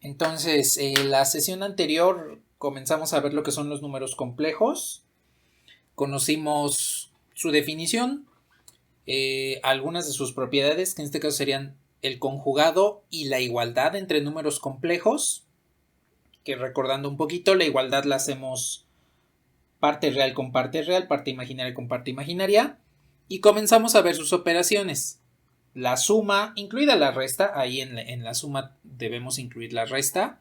Entonces, en la sesión anterior comenzamos a ver lo que son los números complejos. Conocimos su definición, algunas de sus propiedades, que en este caso serían el conjugado y la igualdad entre números complejos, que recordando un poquito, la igualdad la hacemos parte real con parte real, parte imaginaria con parte imaginaria, y comenzamos a ver sus operaciones. La suma, incluida la resta, ahí en la suma debemos incluir la resta,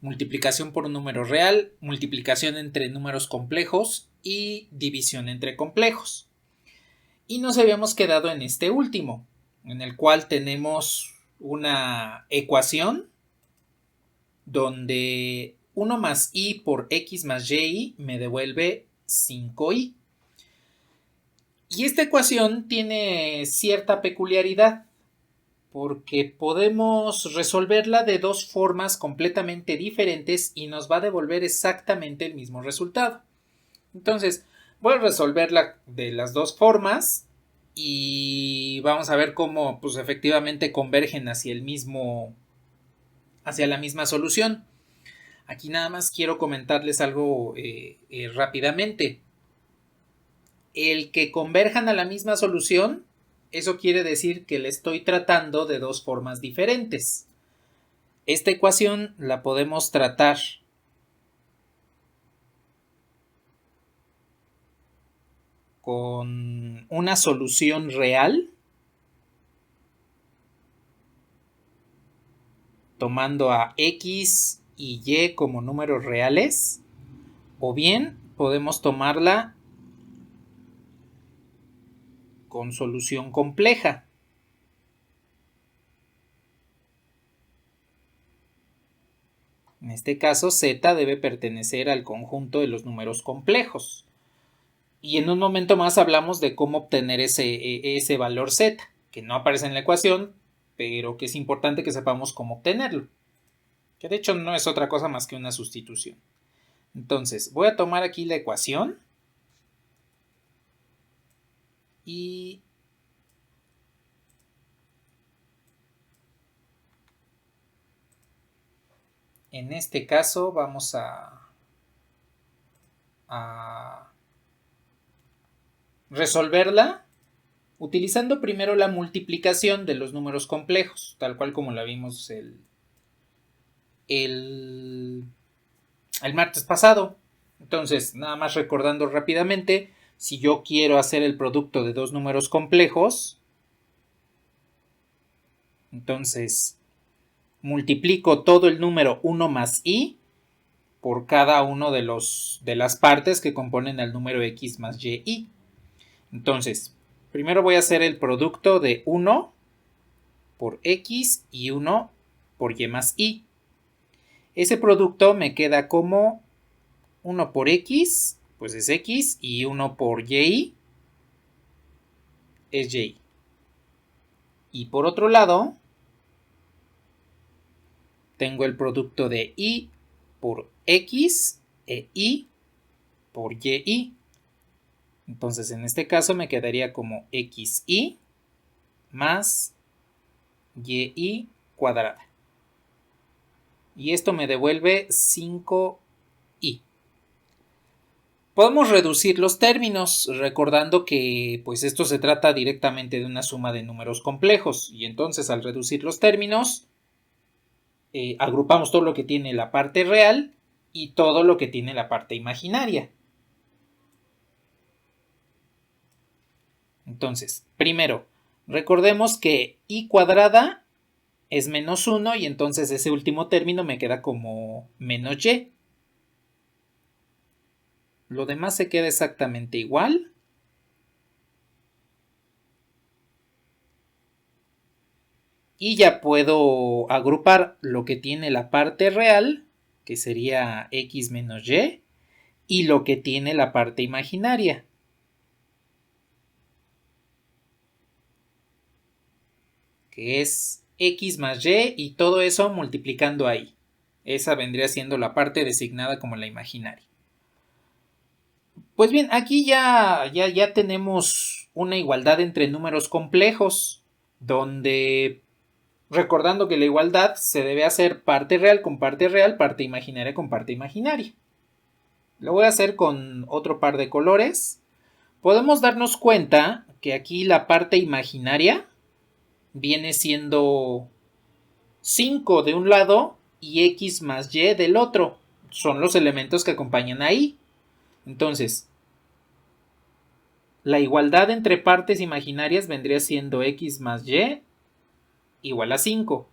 multiplicación por un número real, multiplicación entre números complejos y división entre complejos. Y nos habíamos quedado en este último, en el cual tenemos una ecuación donde 1 más y por x más y me devuelve 5y. Y esta ecuación tiene cierta peculiaridad, porque podemos resolverla de dos formas completamente diferentes y nos va a devolver exactamente el mismo resultado. Entonces, voy a resolverla de las dos formas y vamos a ver cómo pues efectivamente convergen hacia la misma solución. Aquí nada más quiero comentarles algo rápidamente. El que converjan a la misma solución, eso quiere decir que le estoy tratando de dos formas diferentes. Esta ecuación la podemos tratar con una solución real, tomando a x y y como números reales, o bien podemos tomarla con solución compleja. En este caso, z debe pertenecer al conjunto de los números complejos. Y en un momento más hablamos de cómo obtener ese valor z, que no aparece en la ecuación, pero que es importante que sepamos cómo obtenerlo. Que de hecho no es otra cosa más que una sustitución. Entonces, voy a tomar aquí la ecuación. Y en este caso vamos a resolverla utilizando primero la multiplicación de los números complejos, tal cual como la vimos el martes pasado. Entonces, nada más recordando rápidamente, si yo quiero hacer el producto de dos números complejos, entonces multiplico todo el número 1 más y por cada uno de las partes que componen el número x más y. Entonces, primero voy a hacer el producto de 1 por x y 1 por y más y. Ese producto me queda como 1 por x, pues es x, y 1 por y es y. Y por otro lado, tengo el producto de y por x e y por y. Entonces, en este caso me quedaría como xy más y cuadrada. Y esto me devuelve 5y. Podemos reducir los términos, recordando que pues esto se trata directamente de una suma de números complejos. Y entonces al reducir los términos, agrupamos todo lo que tiene la parte real y todo lo que tiene la parte imaginaria. Entonces, primero, recordemos que y cuadrada es menos 1 y entonces ese último término me queda como menos y. Lo demás se queda exactamente igual. Y ya puedo agrupar lo que tiene la parte real, que sería x menos y lo que tiene la parte imaginaria, que es x más y todo eso multiplicando ahí. Esa vendría siendo la parte designada como la imaginaria. Pues bien, aquí ya tenemos una igualdad entre números complejos, donde Recordando que la igualdad se debe hacer parte real con parte real, parte imaginaria con parte imaginaria. Lo voy a hacer con otro par de colores. Podemos darnos cuenta que aquí la parte imaginaria viene siendo 5 de un lado y x más y del otro. Son los elementos que acompañan ahí. Entonces, la igualdad entre partes imaginarias vendría siendo x más y igual a 5.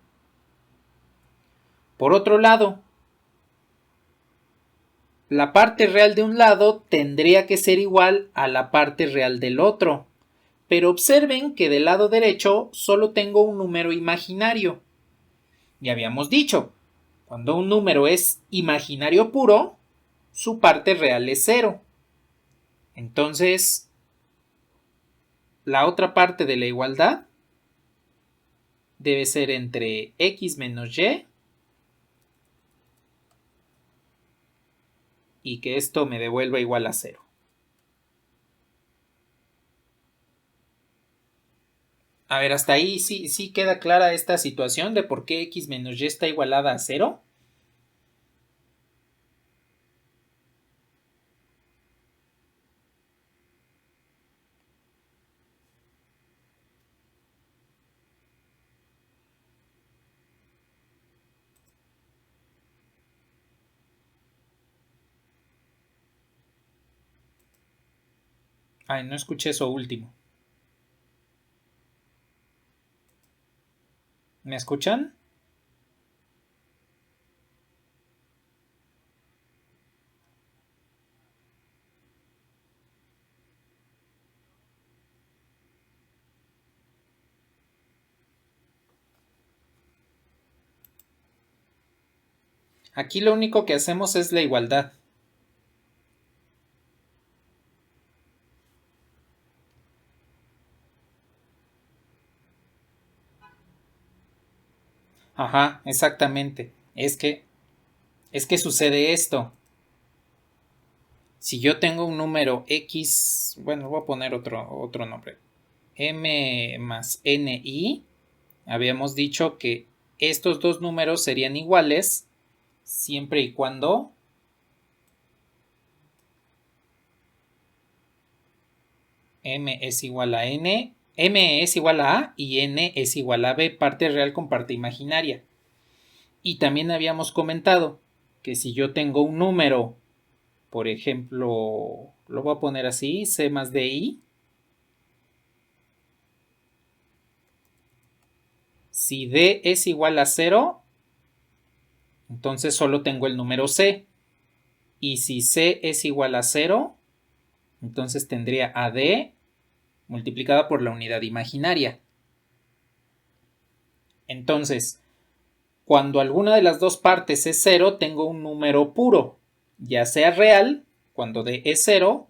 Por otro lado, la parte real de un lado tendría que ser igual a la parte real del otro. Pero observen que del lado derecho solo tengo un número imaginario. Ya habíamos dicho, cuando un número es imaginario puro, su parte real es 0. Entonces, la otra parte de la igualdad debe ser entre x menos y que esto me devuelva igual a 0. A ver, hasta ahí sí queda clara esta situación de por qué x menos y está igualada a 0. Ay, no escuché eso último. ¿Me escuchan? Aquí lo único que hacemos es la igualdad. Ajá, exactamente. Es que sucede esto. Si yo tengo un número x, bueno, voy a poner otro nombre. M más ni, habíamos dicho que estos dos números serían iguales siempre y cuando m es igual a n, m es igual a a y n es igual a b, parte real con parte imaginaria. Y también habíamos comentado que si yo tengo un número, por ejemplo, lo voy a poner así, c más di, si d es igual a 0, entonces solo tengo el número c. Y si c es igual a 0, entonces tendría a d multiplicada por la unidad imaginaria. Entonces, cuando alguna de las dos partes es 0, tengo un número puro, ya sea real, cuando d es 0,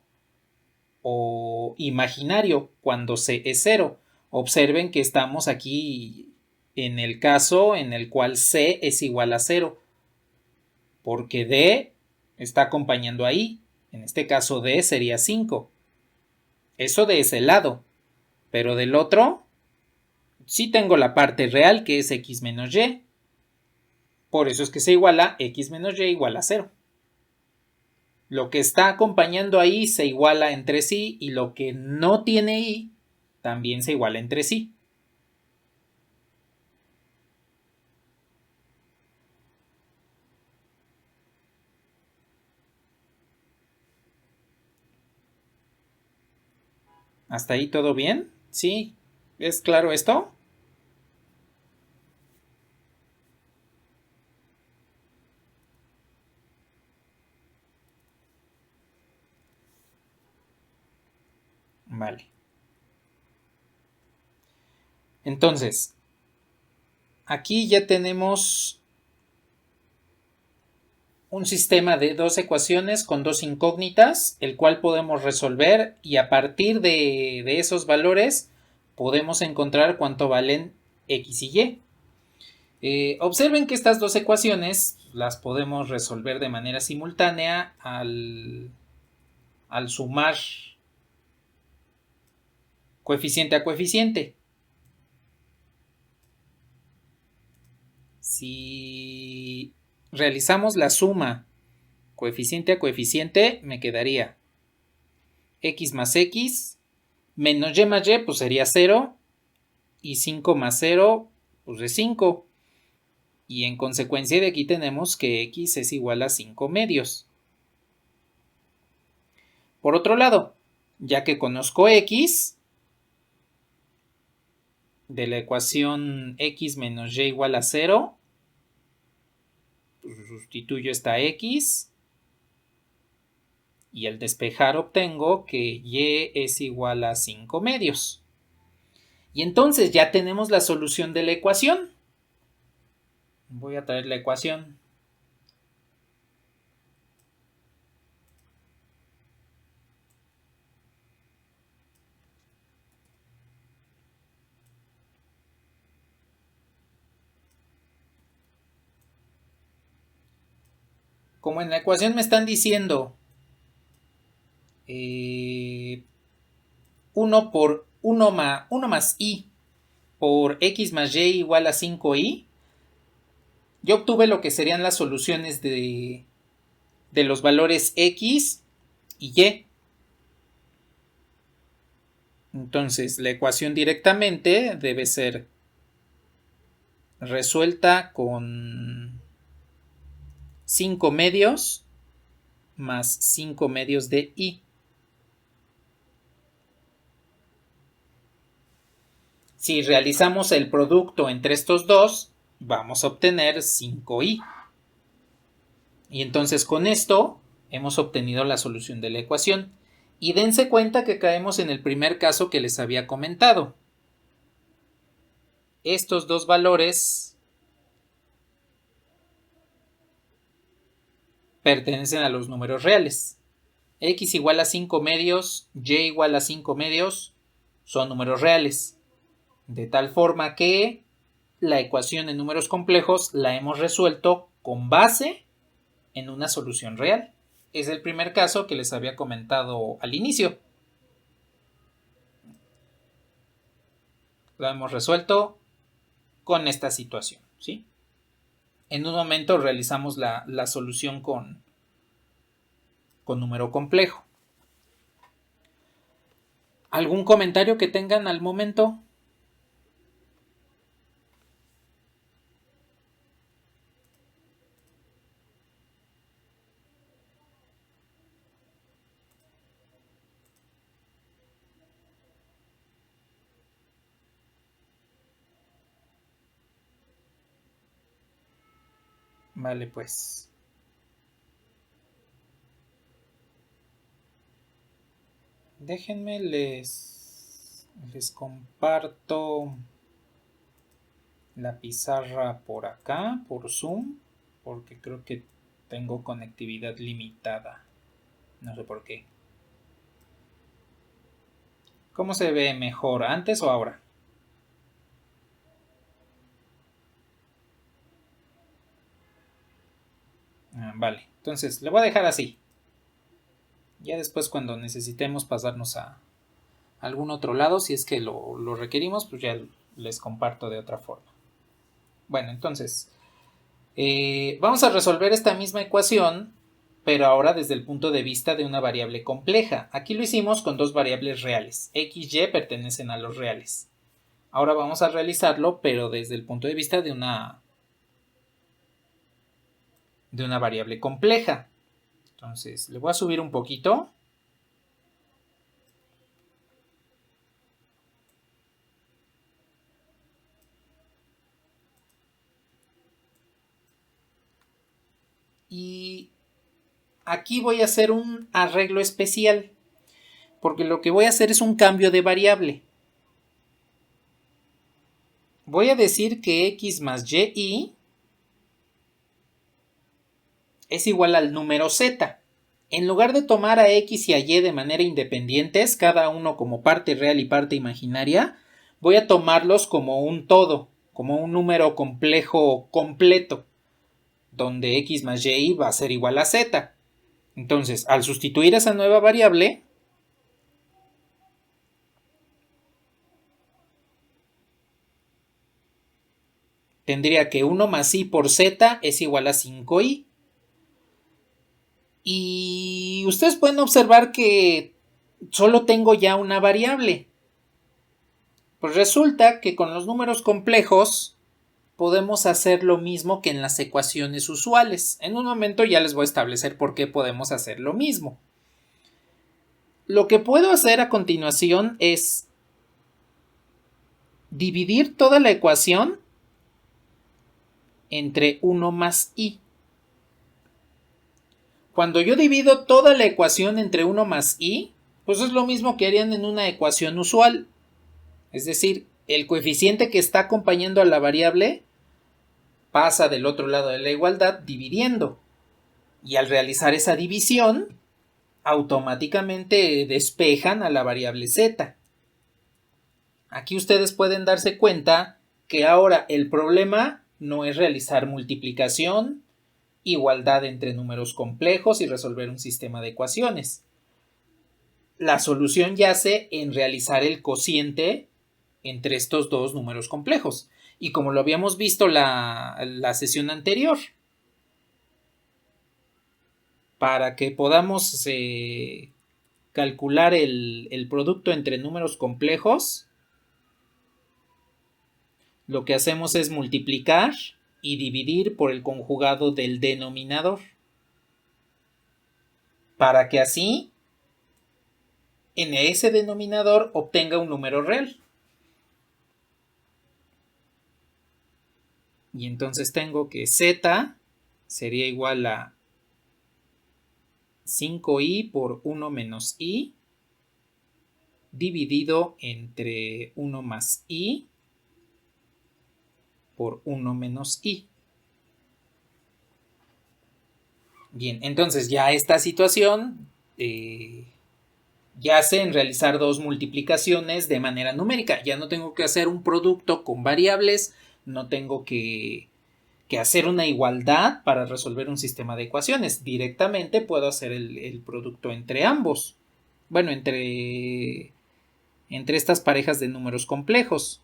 o imaginario, cuando c es 0. Observen que estamos aquí en el caso en el cual c es igual a 0, porque d está acompañando ahí. En este caso d sería 5. Eso de ese lado. Pero del otro, sí tengo la parte real que es x menos y. Por eso es que se iguala x menos y igual a 0. Lo que está acompañando ahí se iguala entre sí y lo que no tiene y también se iguala entre sí. ¿Hasta ahí todo bien? ¿Sí? ¿Es claro esto? Vale. Entonces, aquí ya tenemos un sistema de dos ecuaciones con dos incógnitas, el cual podemos resolver y a partir de esos valores podemos encontrar cuánto valen x y y. Observen que estas dos ecuaciones las podemos resolver de manera simultánea al sumar coeficiente a coeficiente. Si realizamos la suma coeficiente a coeficiente, me quedaría x más x menos y más y, pues sería 0, y 5 más 0, pues es 5. Y en consecuencia de aquí tenemos que x es igual a 5 medios. Por otro lado, ya que conozco x, de la ecuación x menos y igual a 0, pues sustituyo esta x, y al despejar obtengo que y es igual a 5 medios. Y entonces ya tenemos la solución de la ecuación. Voy a traer la ecuación. Como en la ecuación me están diciendo 1 por 1 más i por x más y igual a 5i, yo obtuve lo que serían las soluciones de los valores x y y. Entonces, la ecuación directamente debe ser resuelta con 5 medios más 5 medios de i. Si realizamos el producto entre estos dos, vamos a obtener 5i. Y entonces con esto hemos obtenido la solución de la ecuación. Y dense cuenta que caemos en el primer caso que les había comentado. Estos dos valores pertenecen a los números reales. X igual a 5 medios, y igual a 5 medios son números reales. De tal forma que la ecuación en números complejos la hemos resuelto con base en una solución real. Es el primer caso que les había comentado al inicio. Lo hemos resuelto con esta situación, ¿sí? En un momento realizamos la solución con número complejo. ¿Algún comentario que tengan al momento? Vale, pues. Déjenme les comparto la pizarra por acá, por Zoom, porque creo que tengo conectividad limitada. No sé por qué. ¿Cómo se ve mejor, antes o ahora? Vale, entonces le voy a dejar así. Ya después cuando necesitemos pasarnos a algún otro lado, si es que lo requerimos, pues ya les comparto de otra forma. Bueno, entonces, vamos a resolver esta misma ecuación, pero ahora desde el punto de vista de una variable compleja. Aquí lo hicimos con dos variables reales. X y pertenecen a los reales. Ahora vamos a realizarlo, pero desde el punto de vista de una variable compleja. Entonces, le voy a subir un poquito. Y aquí voy a hacer un arreglo especial, porque lo que voy a hacer es un cambio de variable. Voy a decir que x más y es igual al número z. En lugar de tomar a x y a y de manera independientes, cada uno como parte real y parte imaginaria, voy a tomarlos como un todo, como un número complejo completo, donde x más y va a ser igual a z. Entonces, al sustituir esa nueva variable, tendría que 1 más i por z es igual a 5i. Y ustedes pueden observar que solo tengo ya una variable. Pues resulta que con los números complejos podemos hacer lo mismo que en las ecuaciones usuales. En un momento ya les voy a establecer por qué podemos hacer lo mismo. Lo que puedo hacer a continuación es dividir toda la ecuación entre 1 más i. Cuando yo divido toda la ecuación entre 1 más i, pues es lo mismo que harían en una ecuación usual. Es decir, el coeficiente que está acompañando a la variable pasa del otro lado de la igualdad dividiendo. Y al realizar esa división, automáticamente despejan a la variable z. Aquí ustedes pueden darse cuenta que ahora el problema no es realizar multiplicación, igualdad entre números complejos y resolver un sistema de ecuaciones. La solución yace en realizar el cociente entre estos dos números complejos. Y como lo habíamos visto la sesión anterior, para que podamos calcular el producto entre números complejos, lo que hacemos es multiplicar y dividir por el conjugado del denominador, para que así en ese denominador obtenga un número real. Y entonces tengo que z sería igual a 5i por 1 menos i dividido entre 1 más i por 1 menos i. Bien, entonces ya esta situación yace en realizar dos multiplicaciones de manera numérica. Ya no tengo que hacer un producto con variables, no tengo que hacer una igualdad para resolver un sistema de ecuaciones. Directamente puedo hacer el producto entre ambos. Bueno, entre estas parejas de números complejos.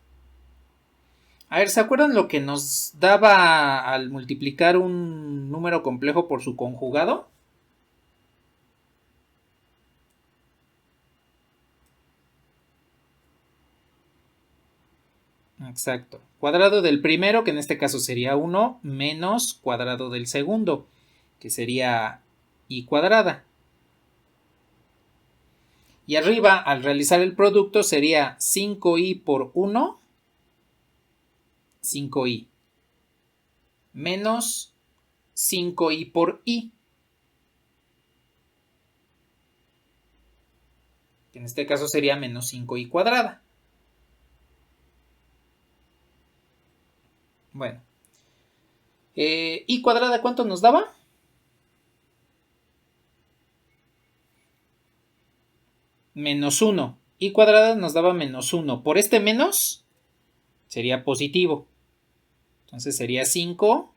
A ver, ¿se acuerdan lo que nos daba al multiplicar un número complejo por su conjugado? Exacto. Cuadrado del primero, que en este caso sería 1, menos cuadrado del segundo, que sería i cuadrada. Y arriba, al realizar el producto, sería 5i por 1, 5i, menos 5i por i, que en este caso sería menos 5i cuadrada. Bueno, i cuadrada, ¿cuánto nos daba? Menos 1. I cuadrada nos daba menos 1. Por este menos sería positivo. Entonces sería 5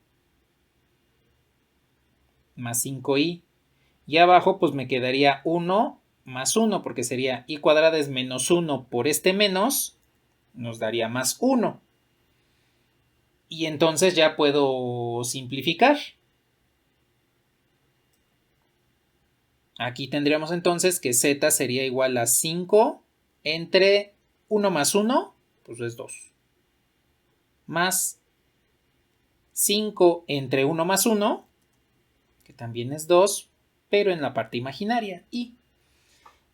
más 5i. Y abajo pues me quedaría 1 más 1, porque sería i cuadrada es menos 1 por este menos, nos daría más 1. Y entonces ya puedo simplificar. Aquí tendríamos entonces que z sería igual a 5 entre 1 más 1, pues es 2. Más 5 entre 1 más 1, que también es 2, pero en la parte imaginaria, i.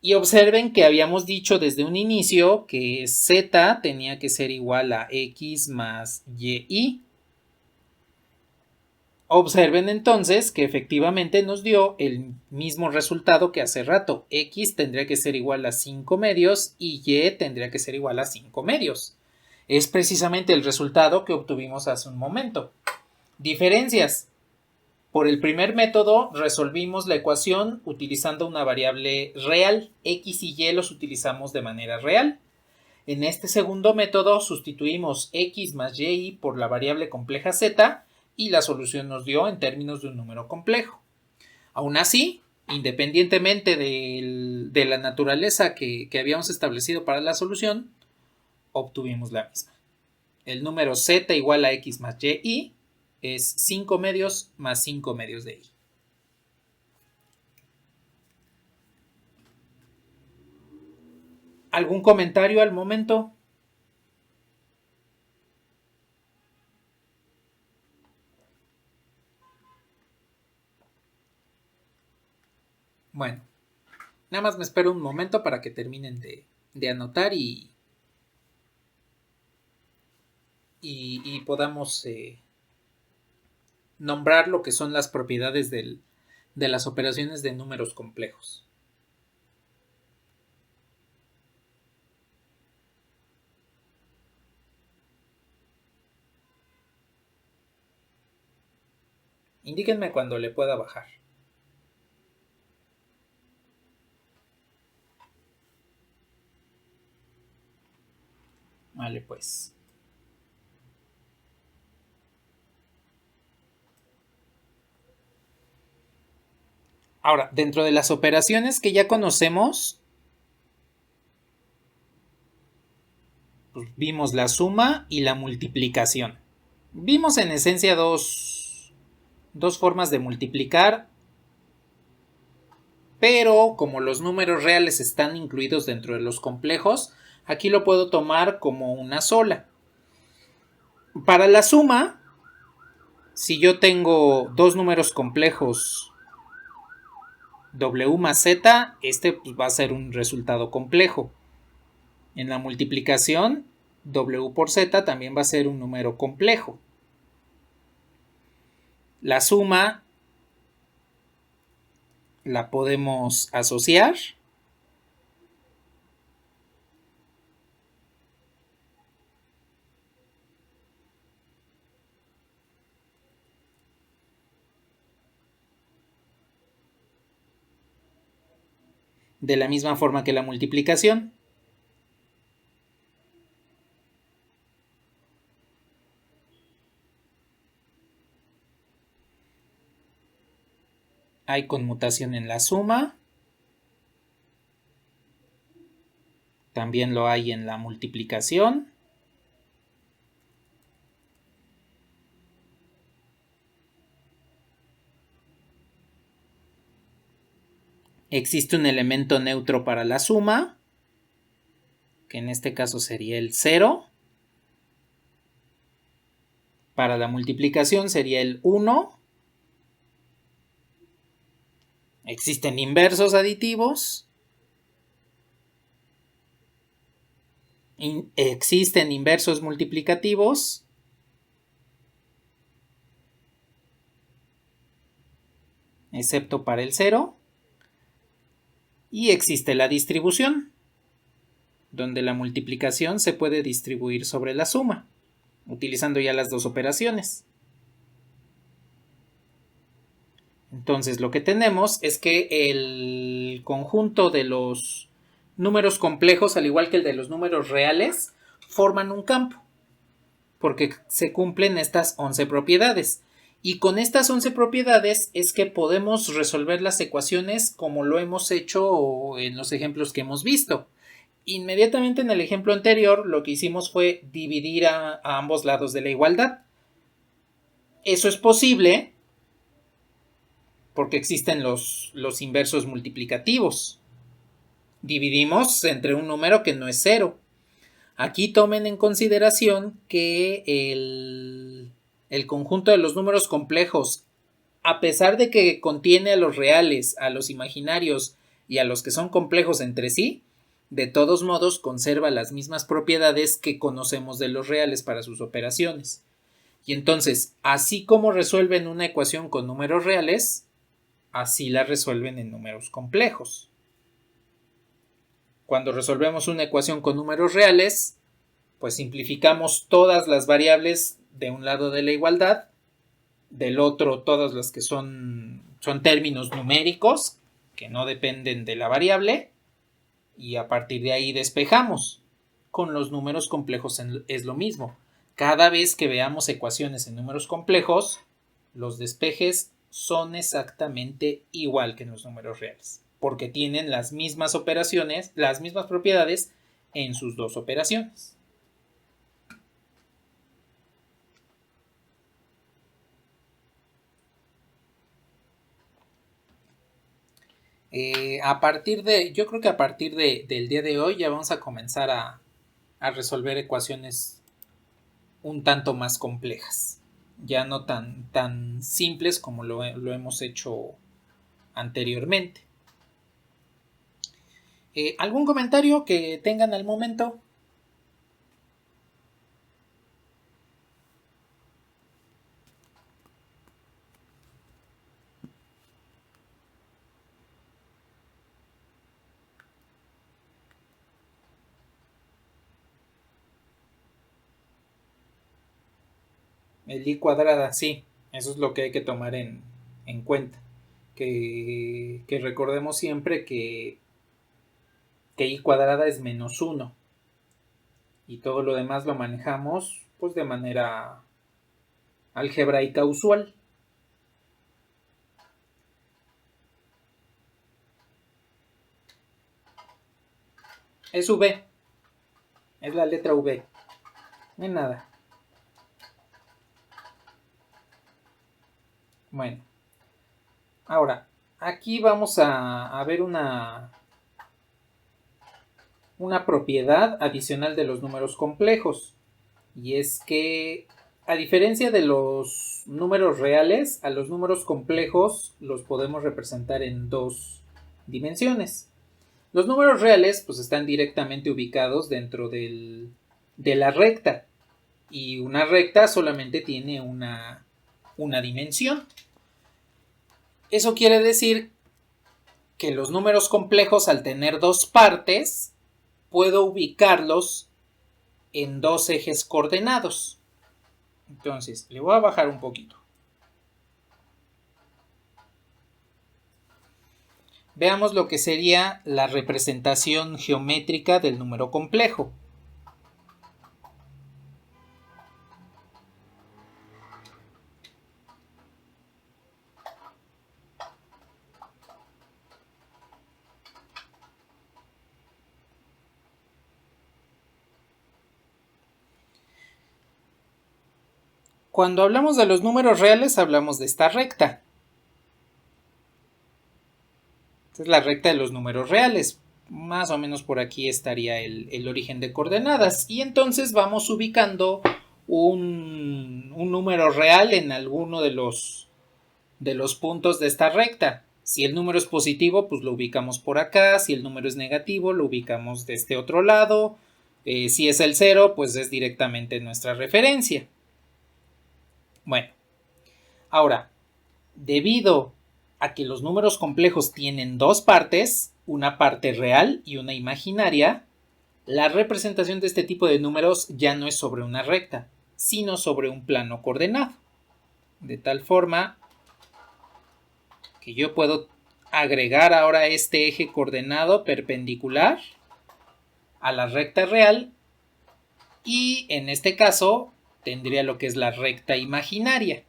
Y observen que habíamos dicho desde un inicio que z tenía que ser igual a x más y. Observen entonces que efectivamente nos dio el mismo resultado que hace rato. X tendría que ser igual a 5 medios y y tendría que ser igual a 5 medios. Es precisamente el resultado que obtuvimos hace un momento. Diferencias. Por el primer método resolvimos la ecuación utilizando una variable real. X y y los utilizamos de manera real. En este segundo método sustituimos x más y por la variable compleja z y la solución nos dio en términos de un número complejo. Aún así, independientemente de la naturaleza que habíamos establecido para la solución, obtuvimos la misma. el número z igual a x más y es 5 medios más 5 medios de y. ¿Algún comentario al momento? Bueno, nada más me espero un momento para que terminen de anotar y podamos nombrar lo que son las propiedades de las operaciones de números complejos. Indíquenme cuando le pueda bajar. Vale, pues. Ahora, dentro de las operaciones que ya conocemos, pues vimos la suma y la multiplicación. Vimos en esencia dos formas de multiplicar, pero como los números reales están incluidos dentro de los complejos, aquí lo puedo tomar como una sola. Para la suma, si yo tengo dos números complejos w más z, este pues va a ser un resultado complejo. En la multiplicación, w por z también va a ser un número complejo. La suma la podemos asociar. De la misma forma que la multiplicación. Hay conmutación en la suma. También lo hay en la multiplicación. Existe un elemento neutro para la suma, que en este caso sería el 0. Para la multiplicación sería el 1. Existen inversos aditivos. Existen inversos multiplicativos. Excepto para el 0. Y existe la distribución, donde la multiplicación se puede distribuir sobre la suma, utilizando ya las dos operaciones. Entonces lo que tenemos es que el conjunto de los números complejos, al igual que el de los números reales, forman un campo, porque se cumplen estas 11 propiedades. Y con estas 11 propiedades es que podemos resolver las ecuaciones como lo hemos hecho en los ejemplos que hemos visto. Inmediatamente en el ejemplo anterior lo que hicimos fue dividir a ambos lados de la igualdad. Eso es posible porque existen los inversos multiplicativos. Dividimos entre un número que no es 0. Aquí tomen en consideración que el conjunto de los números complejos, a pesar de que contiene a los reales, a los imaginarios y a los que son complejos entre sí, de todos modos conserva las mismas propiedades que conocemos de los reales para sus operaciones. Y entonces, así como resuelven una ecuación con números reales, así la resuelven en números complejos. Cuando resolvemos una ecuación con números reales, pues simplificamos todas las variables de un lado de la igualdad, del otro todas las que son términos numéricos que no dependen de la variable, y a partir de ahí despejamos. Con los números complejos es lo mismo. Cada vez que veamos ecuaciones en números complejos, los despejes son exactamente igual que en los números reales, porque tienen las mismas operaciones, las mismas propiedades en sus dos operaciones. Yo creo que a partir del día de hoy ya vamos a comenzar a resolver ecuaciones un tanto más complejas, ya no tan simples como lo hemos hecho anteriormente. ¿Algún comentario que tengan al momento? El I cuadrada, sí, eso es lo que hay que tomar en cuenta. Que recordemos siempre que I cuadrada es menos 1 y todo lo demás lo manejamos pues de manera algebraica usual. Es V, es la letra V, no hay nada. Bueno, ahora, aquí vamos a ver una propiedad adicional de los números complejos. Y es que, a diferencia de los números reales, a los números complejos los podemos representar en dos dimensiones. Los números reales pues están directamente ubicados dentro de la recta. Y una recta solamente tiene una dimensión. Eso quiere decir que los números complejos, al tener dos partes, puedo ubicarlos en dos ejes coordenados. Entonces, le voy a bajar un poquito. Veamos lo que sería la representación geométrica del número complejo. Cuando hablamos de los números reales, hablamos de esta recta. Esta es la recta de los números reales. Más o menos por aquí estaría el origen de coordenadas. Y entonces vamos ubicando un número real en alguno de los puntos de esta recta. Si el número es positivo, pues lo ubicamos por acá. Si el número es negativo, lo ubicamos de este otro lado. Si es el 0, pues es directamente nuestra referencia. Bueno, ahora, debido a que los números complejos tienen dos partes, una parte real y una imaginaria, la representación de este tipo de números ya no es sobre una recta, sino sobre un plano coordenado. De tal forma que yo puedo agregar ahora este eje coordenado perpendicular a la recta real y en este caso tendría lo que es la recta imaginaria.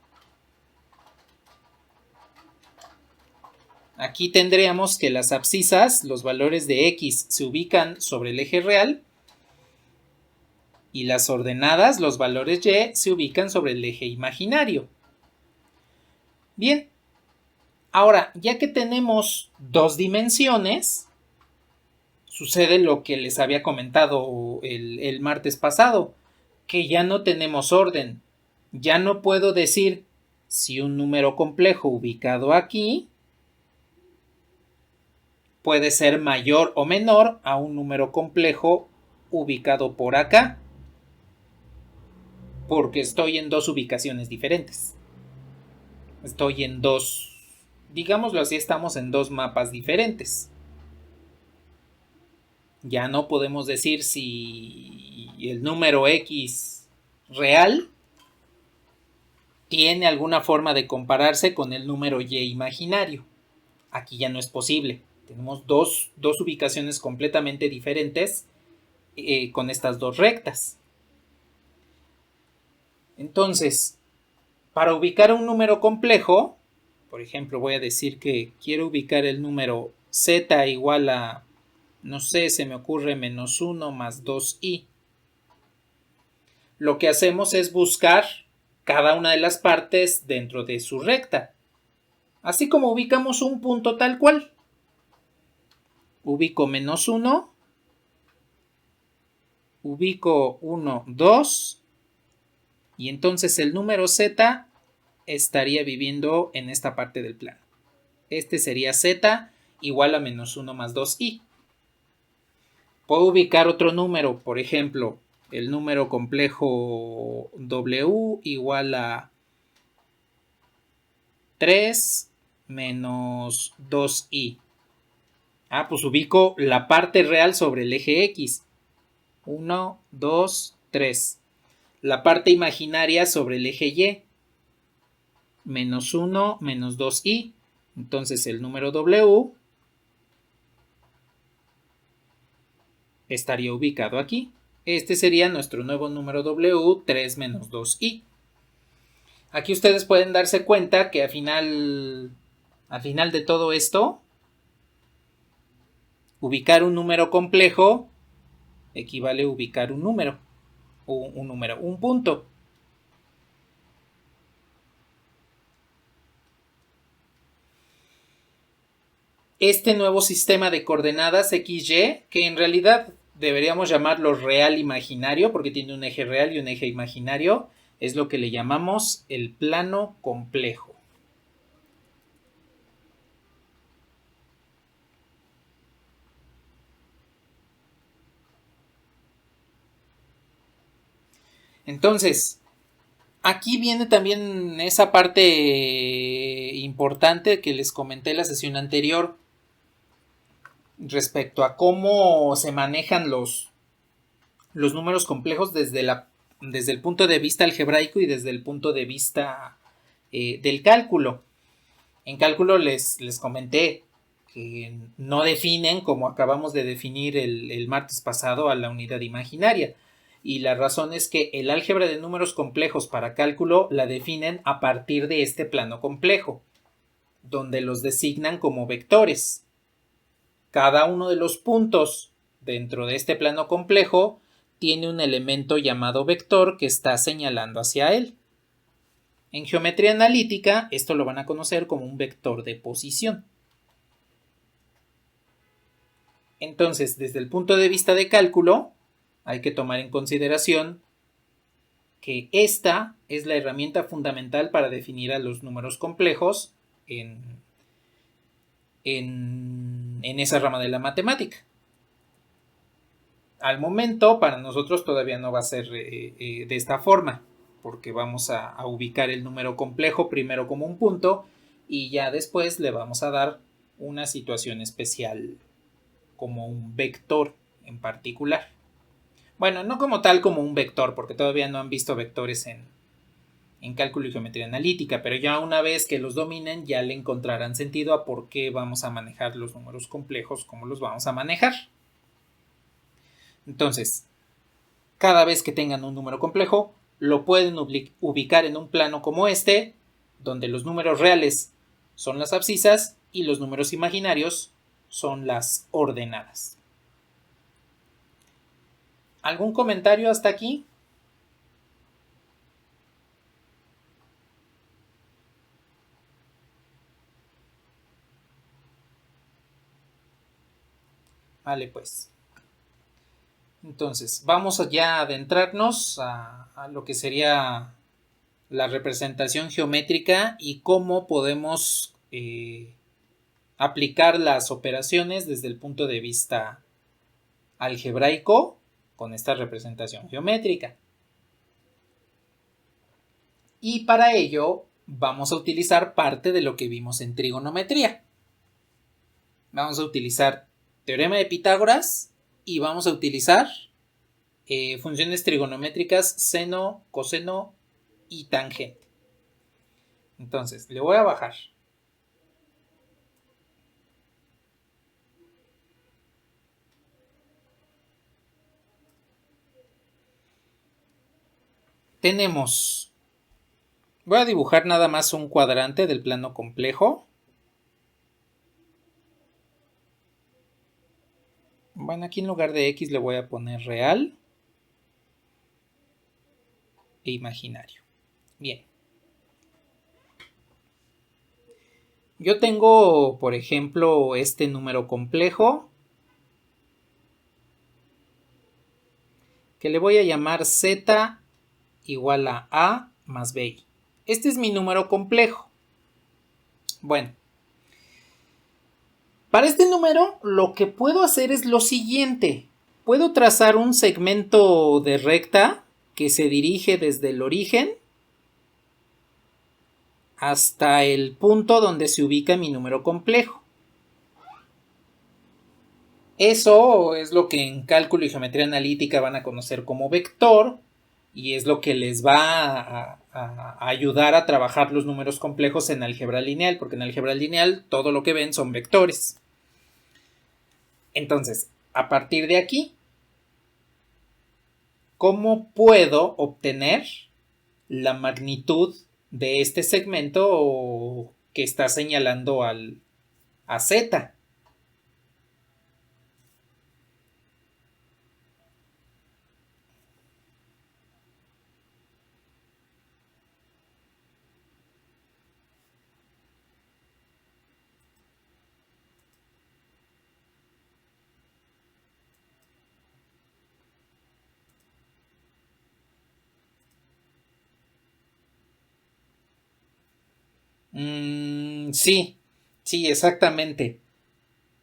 Aquí tendríamos que las abscisas, los valores de x, se ubican sobre el eje real y las ordenadas, los valores y, se ubican sobre el eje imaginario. Bien, ahora, ya que tenemos dos dimensiones, sucede lo que les había comentado el martes pasado, que ya no tenemos orden. Ya no puedo decir si un número complejo ubicado aquí puede ser mayor o menor a un número complejo ubicado por acá, porque estoy en dos ubicaciones diferentes. Estoy en dos, digámoslo así, estamos en dos mapas diferentes. Ya no podemos decir si el número X real tiene alguna forma de compararse con el número Y imaginario. Aquí ya no es posible. Tenemos dos ubicaciones completamente diferentes con estas dos rectas. Entonces, para ubicar un número complejo, por ejemplo, voy a decir que quiero ubicar el número z igual a, no sé, se me ocurre menos 1 más 2i. Lo que hacemos es buscar cada una de las partes dentro de su recta, así como ubicamos un punto tal cual. ubico -1, ubico 1, 2, y entonces el número z estaría viviendo en esta parte del plano. Este sería z igual a -1 más 2i. Puedo ubicar otro número, por ejemplo, el número complejo w igual a 3 menos 2i. Pues ubico la parte real sobre el eje x. 1, 2, 3. La parte imaginaria sobre el eje y. -1 menos 2i. Entonces el número w estaría ubicado aquí. Este sería nuestro nuevo número w, 3 menos 2i. Aquí ustedes pueden darse cuenta que al final de todo esto, ubicar un número complejo equivale a ubicar un número, un punto. Este nuevo sistema de coordenadas XY, que en realidad deberíamos llamarlo real imaginario, porque tiene un eje real y un eje imaginario, es lo que le llamamos el plano complejo. Entonces, aquí viene también esa parte importante que les comenté en la sesión anterior respecto a cómo se manejan los números complejos desde el punto de vista algebraico y desde el punto de vista del cálculo. En cálculo les comenté que no definen, como acabamos de definir el martes pasado, a la unidad imaginaria. Y la razón es que el álgebra de números complejos para cálculo la definen a partir de este plano complejo, donde los designan como vectores. Cada uno de los puntos dentro de este plano complejo tiene un elemento llamado vector que está señalando hacia él. En geometría analítica, esto lo van a conocer como un vector de posición. Entonces, desde el punto de vista de cálculo, hay que tomar en consideración que esta es la herramienta fundamental para definir a los números complejos en esa rama de la matemática. Al momento, para nosotros todavía no va a ser de esta forma, porque vamos a ubicar el número complejo primero como un punto y ya después le vamos a dar una situación especial como un vector en particular. Bueno, no como tal como un vector, porque todavía no han visto vectores en cálculo y geometría analítica, pero ya una vez que los dominen ya le encontrarán sentido a por qué vamos a manejar los números complejos, cómo los vamos a manejar. Entonces, cada vez que tengan un número complejo, lo pueden ubicar en un plano como este, donde los números reales son las abscisas y los números imaginarios son las ordenadas. ¿Algún comentario hasta aquí? Vale, pues. Entonces, vamos ya a adentrarnos a lo que sería la representación geométrica y cómo podemos aplicar las operaciones desde el punto de vista algebraico con esta representación geométrica. Y para ello vamos a utilizar parte de lo que vimos en trigonometría. Vamos a utilizar teorema de Pitágoras y vamos a utilizar funciones trigonométricas seno, coseno y tangente. Entonces, le voy a bajar. Voy a dibujar nada más un cuadrante del plano complejo. Bueno, aquí en lugar de X le voy a poner real e imaginario. Bien. Yo tengo, por ejemplo, este número complejo que le voy a llamar z igual a más bi. Este es mi número complejo. Bueno, para este número lo que puedo hacer es lo siguiente. Puedo trazar un segmento de recta que se dirige desde el origen hasta el punto donde se ubica mi número complejo. Eso es lo que en cálculo y geometría analítica van a conocer como vector y es lo que les va a ayudar a trabajar los números complejos en álgebra lineal, porque en álgebra lineal todo lo que ven son vectores. Entonces, a partir de aquí, ¿cómo puedo obtener la magnitud de este segmento que está señalando a Z? Sí, exactamente.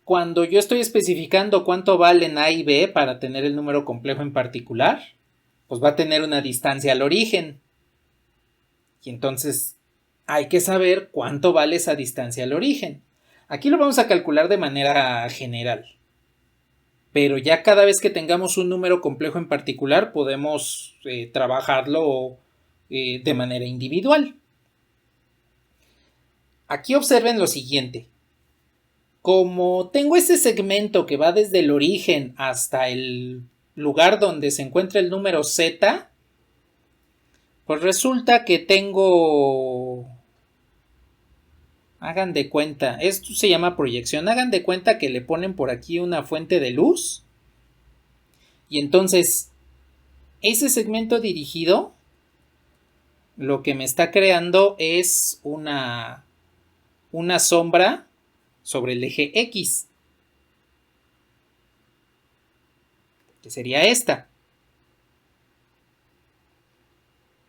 Cuando yo estoy especificando cuánto valen A y B para tener el número complejo en particular, pues va a tener una distancia al origen. Y entonces hay que saber cuánto vale esa distancia al origen. Aquí lo vamos a calcular de manera general. Pero ya cada vez que tengamos un número complejo en particular podemos trabajarlo de manera individual. Aquí observen lo siguiente. Como tengo ese segmento que va desde el origen hasta el lugar donde se encuentra el número Z, pues resulta que tengo... Hagan de cuenta, esto se llama proyección, hagan de cuenta que le ponen por aquí una fuente de luz y entonces ese segmento dirigido lo que me está creando es una sombra sobre el eje X, que sería esta.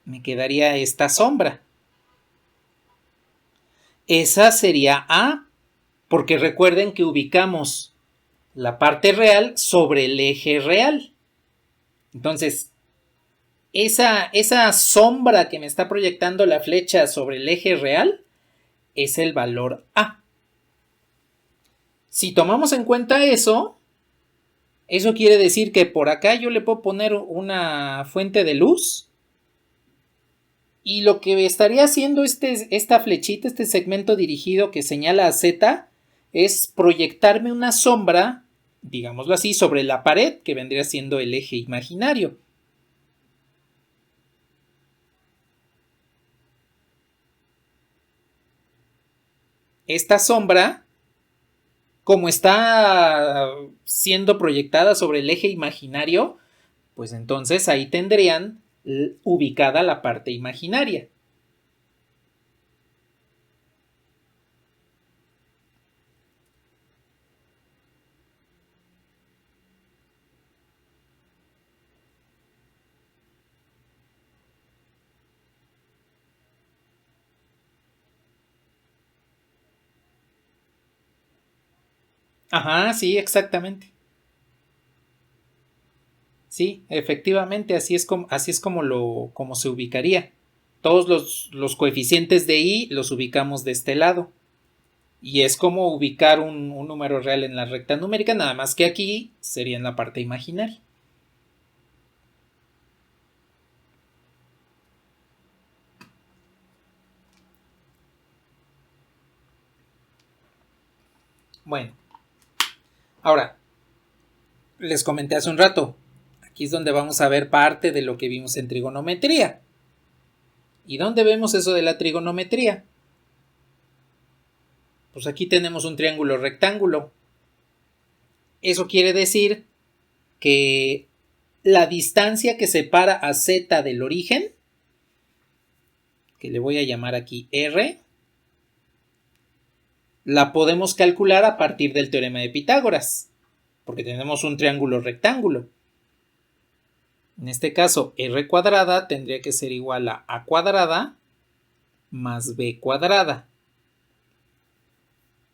Me quedaría esta sombra. Esa sería A, porque recuerden que ubicamos la parte real sobre el eje real. Entonces, esa sombra que me está proyectando la flecha sobre el eje real es el valor A. Si tomamos en cuenta eso quiere decir que por acá yo le puedo poner una fuente de luz y lo que estaría haciendo esta flechita, este segmento dirigido que señala a Z, es proyectarme una sombra, digámoslo así, sobre la pared que vendría siendo el eje imaginario. Esta sombra, como está siendo proyectada sobre el eje imaginario, pues entonces ahí tendrían ubicada la parte imaginaria. Ajá, sí, exactamente. Sí, efectivamente, así es como se ubicaría. Todos los coeficientes de i los ubicamos de este lado. Y es como ubicar un número real en la recta numérica, nada más que aquí sería en la parte imaginaria. Bueno, ahora, les comenté hace un rato, aquí es donde vamos a ver parte de lo que vimos en trigonometría. ¿Y dónde vemos eso de la trigonometría? Pues aquí tenemos un triángulo rectángulo. Eso quiere decir que la distancia que separa a Z del origen, que le voy a llamar aquí R, la podemos calcular a partir del teorema de Pitágoras, porque tenemos un triángulo rectángulo. En este caso, r cuadrada tendría que ser igual a cuadrada más b cuadrada.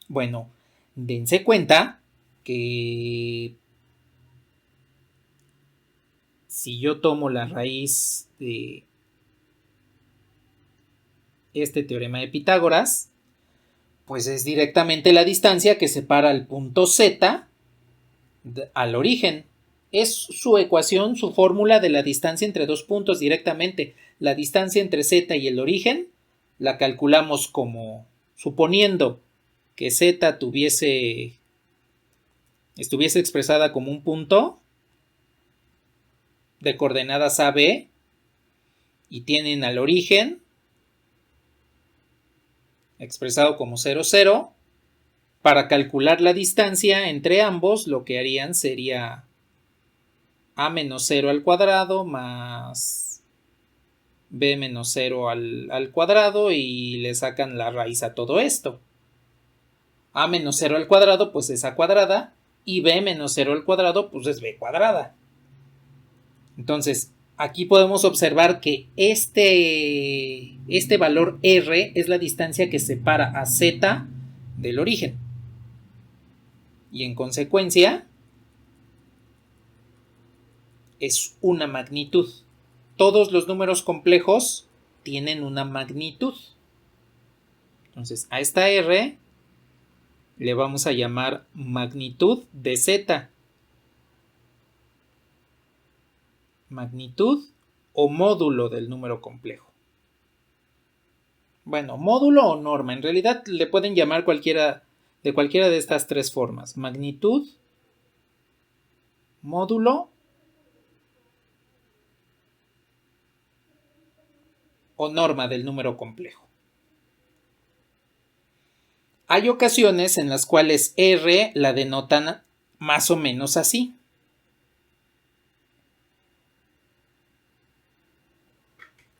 Bueno, dense cuenta que si yo tomo la raíz de este teorema de Pitágoras, pues es directamente la distancia que separa el punto Z al origen. Es su ecuación, su fórmula de la distancia entre dos puntos directamente. La distancia entre Z y el origen la calculamos como suponiendo que Z estuviese expresada como un punto de coordenadas AB y tienen al origen expresado como 0, 0. Para calcular la distancia entre ambos, lo que harían sería a menos 0 al cuadrado más b menos 0 al cuadrado y le sacan la raíz a todo esto. A menos 0 al cuadrado pues es a cuadrada y b menos 0 al cuadrado pues es b cuadrada. Entonces, aquí podemos observar que este valor r es la distancia que separa a z del origen. Y en consecuencia, es una magnitud. Todos los números complejos tienen una magnitud. Entonces, a esta r le vamos a llamar magnitud de z. Magnitud o módulo del número complejo. Bueno, módulo o norma. En realidad le pueden llamar de cualquiera de estas tres formas. Magnitud, módulo o norma del número complejo. Hay ocasiones en las cuales R la denotan más o menos así.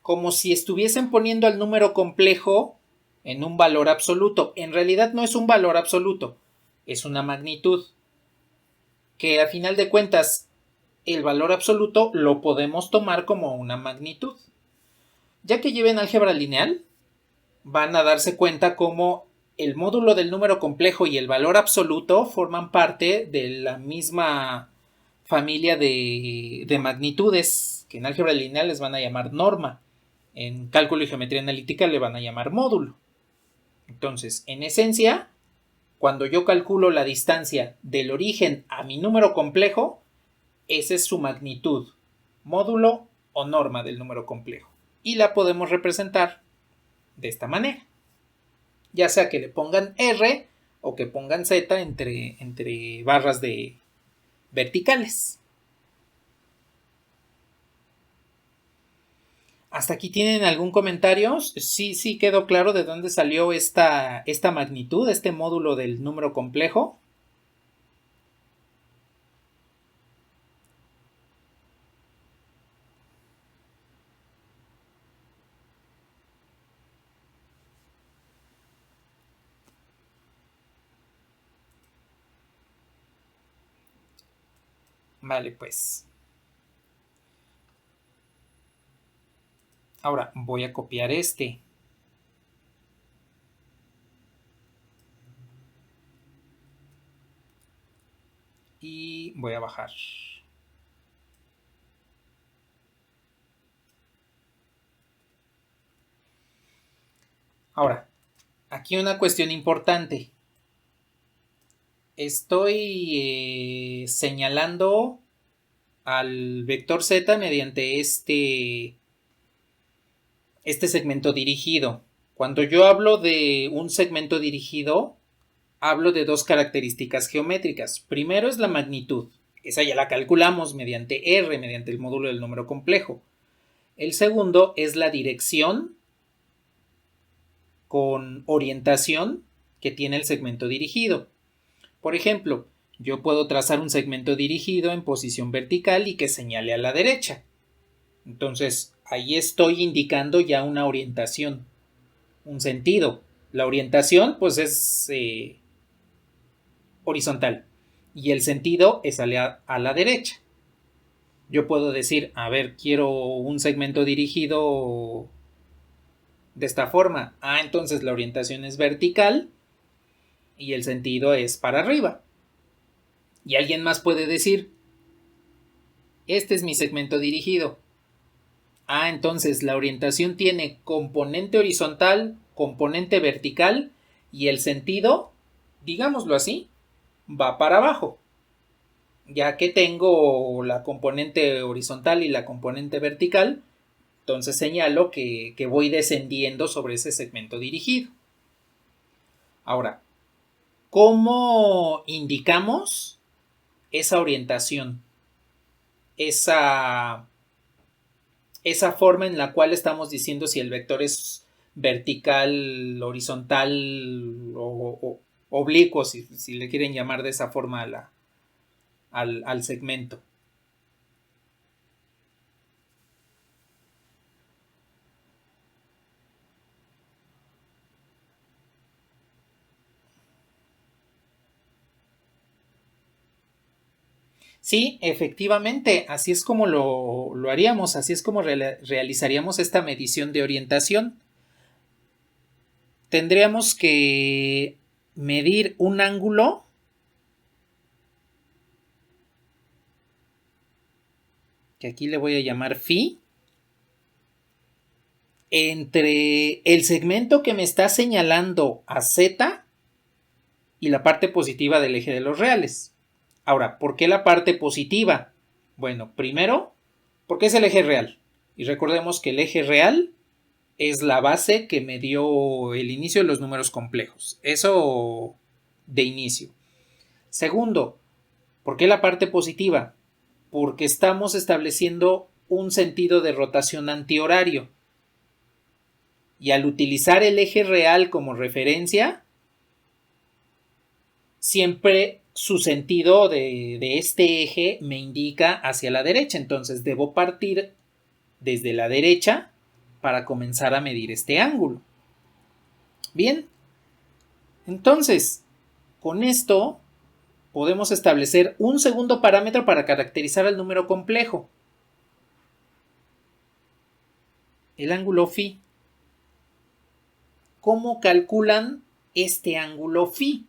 Como si estuviesen poniendo al número complejo en un valor absoluto. En realidad no es un valor absoluto, es una magnitud. Que a final de cuentas, el valor absoluto lo podemos tomar como una magnitud. Ya que lleven álgebra lineal, van a darse cuenta cómo el módulo del número complejo y el valor absoluto forman parte de la misma familia de magnitudes que en álgebra lineal les van a llamar norma. En cálculo y geometría analítica le van a llamar módulo. Entonces, en esencia, cuando yo calculo la distancia del origen a mi número complejo, esa es su magnitud, módulo o norma del número complejo. Y la podemos representar de esta manera. Ya sea que le pongan R o que pongan Z entre barras de verticales. ¿Hasta aquí tienen algún comentario? Sí quedó claro de dónde salió esta magnitud, este módulo del número complejo. Vale, pues. Ahora voy a copiar este. Y voy a bajar. Ahora, aquí una cuestión importante. Estoy señalando al vector z mediante este segmento dirigido. Cuando yo hablo de un segmento dirigido, hablo de dos características geométricas. Primero es la magnitud. Esa ya la calculamos mediante R, mediante el módulo del número complejo. El segundo es la dirección con orientación que tiene el segmento dirigido. Por ejemplo, yo puedo trazar un segmento dirigido en posición vertical y que señale a la derecha. Entonces, ahí estoy indicando ya una orientación, un sentido. La orientación, pues, es horizontal y el sentido es a la derecha. Yo puedo decir, a ver, quiero un segmento dirigido de esta forma. Ah, entonces la orientación es vertical y el sentido es para arriba. Y alguien más puede decir, este es mi segmento dirigido. Ah, entonces la orientación tiene componente horizontal, componente vertical y el sentido, digámoslo así, va para abajo. Ya que tengo la componente horizontal y la componente vertical, entonces señalo que voy descendiendo sobre ese segmento dirigido. Ahora, ¿cómo indicamos esa orientación? Esa forma en la cual estamos diciendo si el vector es vertical, horizontal o oblicuo, si le quieren llamar de esa forma al segmento. Sí, efectivamente, así es como lo haríamos, así es como realizaríamos esta medición de orientación. Tendríamos que medir un ángulo que aquí le voy a llamar phi, entre el segmento que me está señalando a z y la parte positiva del eje de los reales. Ahora, ¿por qué la parte positiva? Bueno, primero, porque es el eje real. Y recordemos que el eje real es la base que me dio el inicio de los números complejos. Eso de inicio. Segundo, ¿por qué la parte positiva? Porque estamos estableciendo un sentido de rotación antihorario. Y al utilizar el eje real como referencia, siempre su sentido de este eje me indica hacia la derecha. Entonces debo partir desde la derecha para comenzar a medir este ángulo. Bien, entonces, con esto podemos establecer un segundo parámetro para caracterizar el número complejo, el ángulo phi. ¿Cómo calculan este ángulo phi?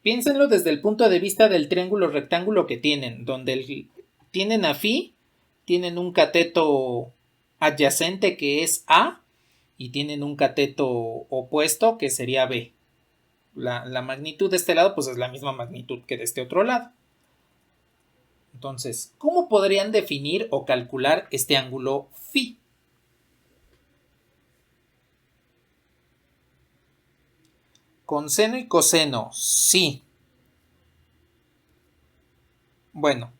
Piénsenlo desde el punto de vista del triángulo rectángulo que tienen, donde tienen a phi, tienen un cateto adyacente que es A y tienen un cateto opuesto que sería B. La magnitud de este lado pues es la misma magnitud que de este otro lado. Entonces, ¿cómo podrían definir o calcular este ángulo phi? Con seno y coseno, sí. Bueno,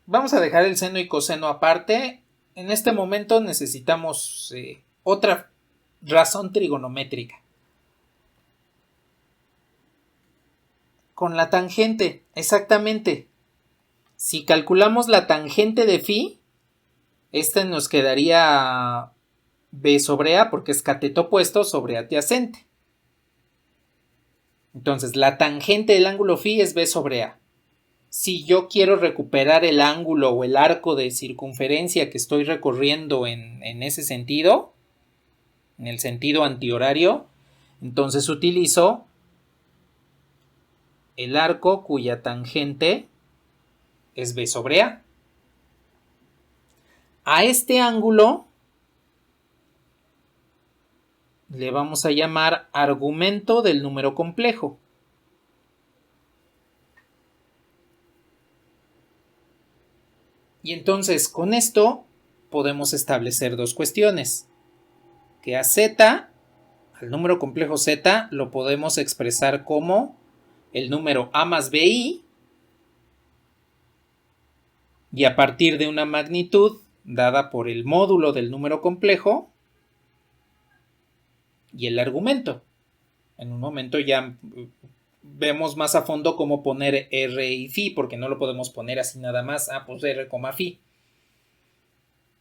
vamos a dejar el seno y coseno aparte. En este momento necesitamos otra razón trigonométrica. Con la tangente, exactamente. Si calculamos la tangente de phi, esta nos quedaría b sobre a porque es cateto opuesto sobre adyacente. Entonces, la tangente del ángulo phi es b sobre a. Si yo quiero recuperar el ángulo o el arco de circunferencia que estoy recorriendo en ese sentido, en el sentido antihorario, entonces utilizo el arco cuya tangente es b sobre a. A este ángulo le vamos a llamar argumento del número complejo. Y entonces con esto podemos establecer dos cuestiones. Que a z, al número complejo z, lo podemos expresar como el número a más bi, y a partir de una magnitud dada por el módulo del número complejo y el argumento. En un momento ya vemos más a fondo cómo poner r y phi, porque no lo podemos poner así nada más, pues r, phi.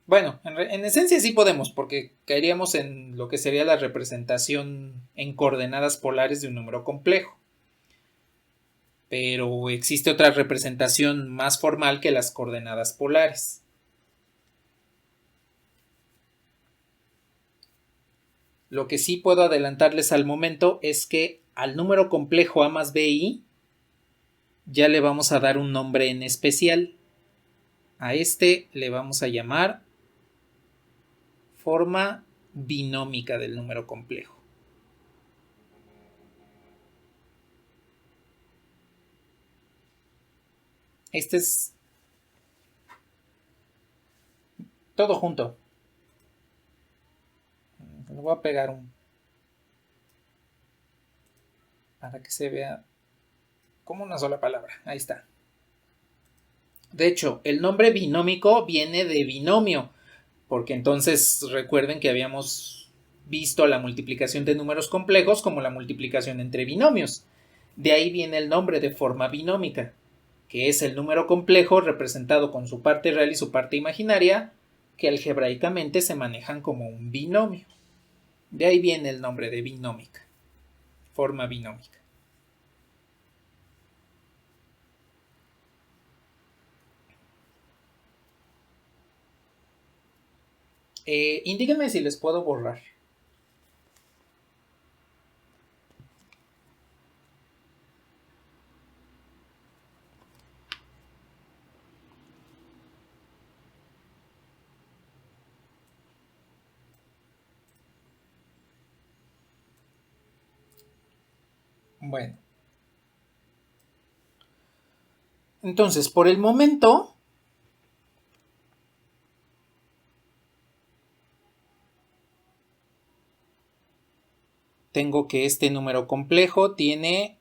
Bueno, en esencia sí podemos, porque caeríamos en lo que sería la representación en coordenadas polares de un número complejo. Pero existe otra representación más formal que las coordenadas polares. Lo que sí puedo adelantarles al momento es que al número complejo a más bi ya le vamos a dar un nombre en especial. A este le vamos a llamar forma binómica del número complejo. Este es todo junto. Le voy a pegar para que se vea como una sola palabra. Ahí está. De hecho, el nombre binómico viene de binomio, porque entonces recuerden que habíamos visto la multiplicación de números complejos como la multiplicación entre binomios. De ahí viene el nombre de forma binómica, que es el número complejo representado con su parte real y su parte imaginaria, que algebraicamente se manejan como un binomio. De ahí viene el nombre de binómica, forma binómica. Indíquenme si les puedo borrar. Bueno. Entonces, por el momento, tengo que este número complejo tiene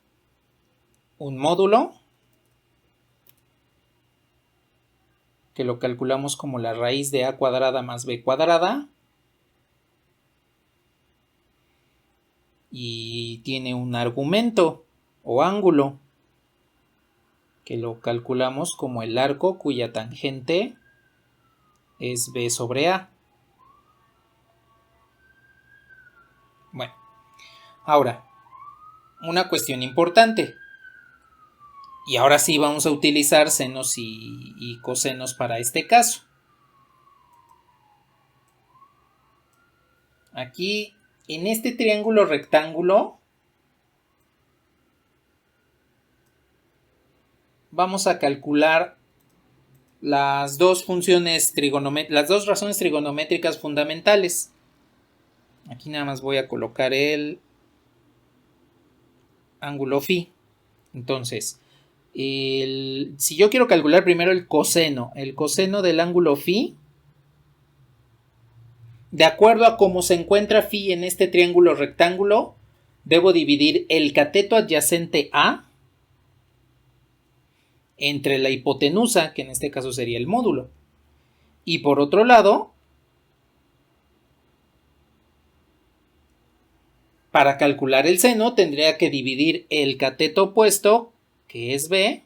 un módulo que lo calculamos como la raíz de a cuadrada más b cuadrada y tiene un argumento o ángulo que lo calculamos como el arco cuya tangente es b sobre a. Bueno, ahora, una cuestión importante. Y ahora sí vamos a utilizar senos y cosenos para este caso. Aquí, en este triángulo rectángulo, vamos a calcular las dos razones trigonométricas fundamentales. Aquí nada más voy a colocar el ángulo phi. Entonces, si yo quiero calcular primero el coseno del ángulo phi, de acuerdo a cómo se encuentra phi en este triángulo rectángulo, debo dividir el cateto adyacente a entre la hipotenusa, que en este caso sería el módulo. Y por otro lado, para calcular el seno tendría que dividir el cateto opuesto, que es b,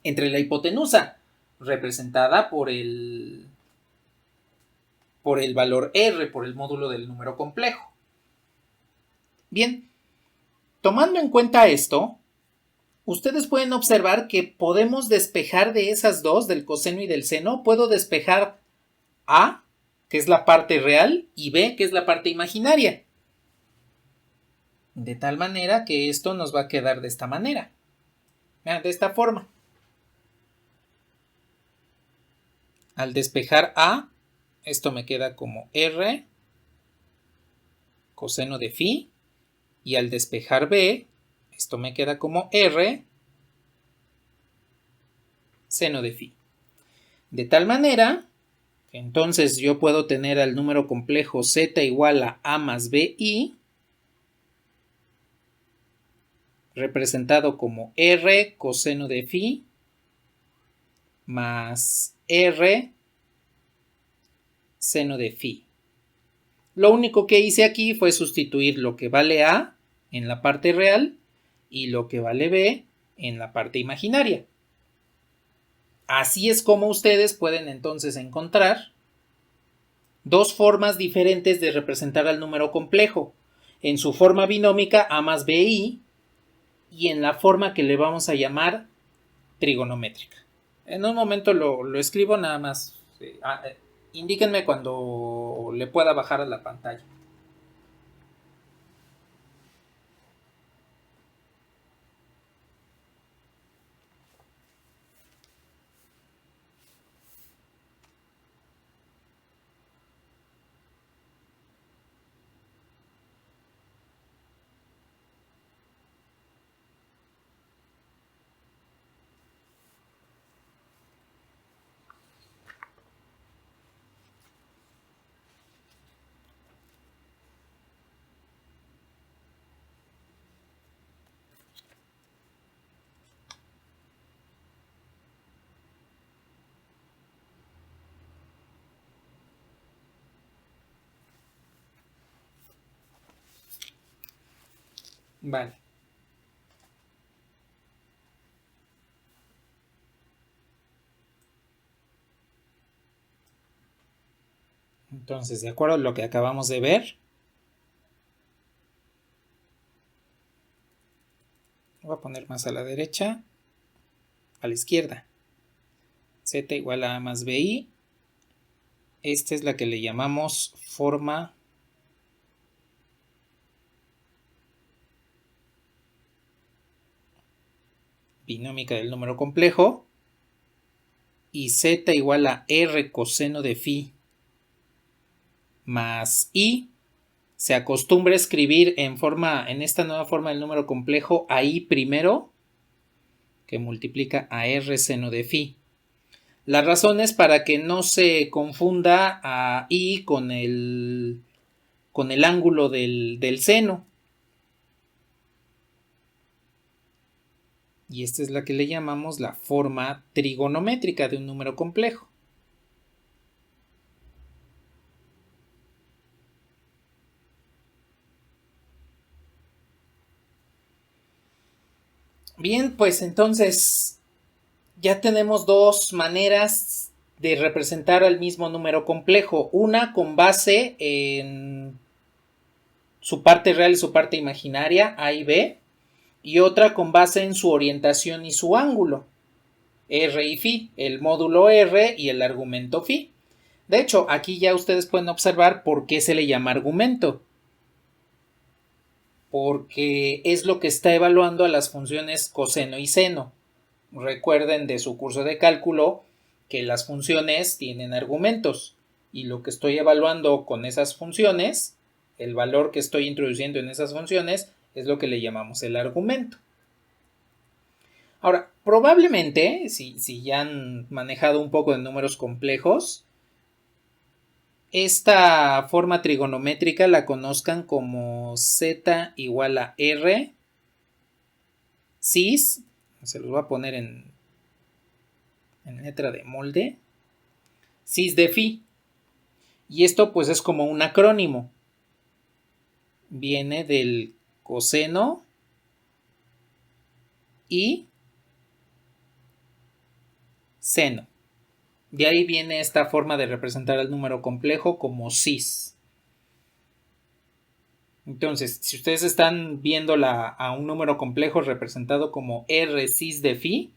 entre la hipotenusa, representada por el valor r, por el módulo del número complejo. Bien, tomando en cuenta esto, ustedes pueden observar que podemos despejar de esas dos, del coseno y del seno, puedo despejar a, que es la parte real, y b, que es la parte imaginaria. De tal manera que esto nos va a quedar de esta manera. De esta forma. Al despejar a, esto me queda como r coseno de phi. Y al despejar b, esto me queda como r seno de phi. De tal manera que entonces yo puedo tener al número complejo z igual a más bi, representado como r coseno de phi más r seno de phi. Lo único que hice aquí fue sustituir lo que vale a en la parte real y lo que vale b en la parte imaginaria. Así es como ustedes pueden entonces encontrar dos formas diferentes de representar al número complejo. En su forma binómica A más BI y en la forma que le vamos a llamar trigonométrica. En un momento lo escribo nada más. Indíquenme cuando le pueda bajar a la pantalla. Vale. Entonces, de acuerdo a lo que acabamos de ver, voy a poner más a la derecha, a la izquierda. Z igual a A más BI. Esta es la que le llamamos forma binómica del número complejo. Y Z igual a R coseno de phi más I. Se acostumbra a escribir en esta nueva forma del número complejo a I primero, que multiplica a R seno de phi. La razón es para que no se confunda a I con el ángulo del seno. Y esta es la que le llamamos la forma trigonométrica de un número complejo. Bien, pues entonces ya tenemos dos maneras de representar al mismo número complejo. Una con base en su parte real y su parte imaginaria, A y B, y otra con base en su orientación y su ángulo, R y phi, el módulo R y el argumento phi. De hecho, aquí ya ustedes pueden observar por qué se le llama argumento. Porque es lo que está evaluando a las funciones coseno y seno. Recuerden de su curso de cálculo que las funciones tienen argumentos y lo que estoy evaluando con esas funciones, el valor que estoy introduciendo en esas funciones, es lo que le llamamos el argumento. Ahora, probablemente, si ya han manejado un poco de números complejos, esta forma trigonométrica la conozcan como z igual a r cis, se los voy a poner en letra de molde, cis de phi. Y esto pues es como un acrónimo. Viene del coseno y seno. De ahí viene esta forma de representar el número complejo como cis. Entonces, si ustedes están viendo a un número complejo representado como r cis de phi,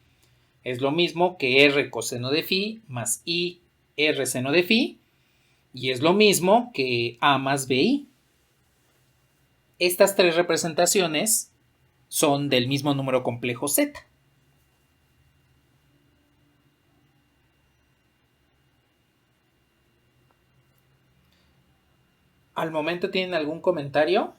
es lo mismo que r coseno de phi más i r seno de phi, y es lo mismo que a más bi. Estas tres representaciones son del mismo número complejo z. ¿Al momento tienen algún comentario?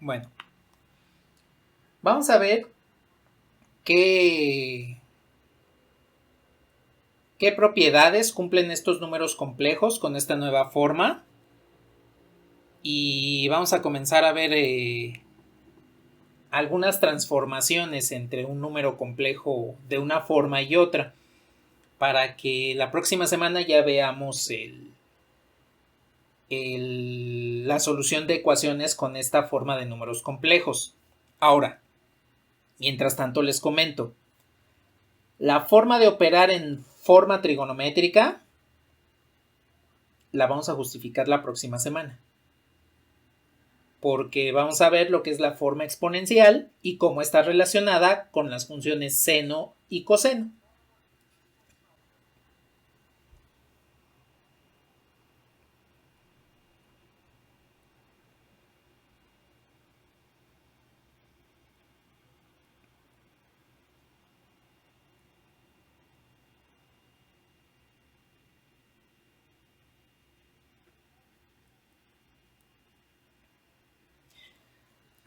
Bueno, vamos a ver qué propiedades cumplen estos números complejos con esta nueva forma. Y vamos a comenzar a ver algunas transformaciones entre un número complejo de una forma y otra, para que la próxima semana ya veamos la solución de ecuaciones con esta forma de números complejos. Ahora, mientras tanto les comento, la forma de operar en forma trigonométrica la vamos a justificar la próxima semana, porque vamos a ver lo que es la forma exponencial y cómo está relacionada con las funciones seno y coseno.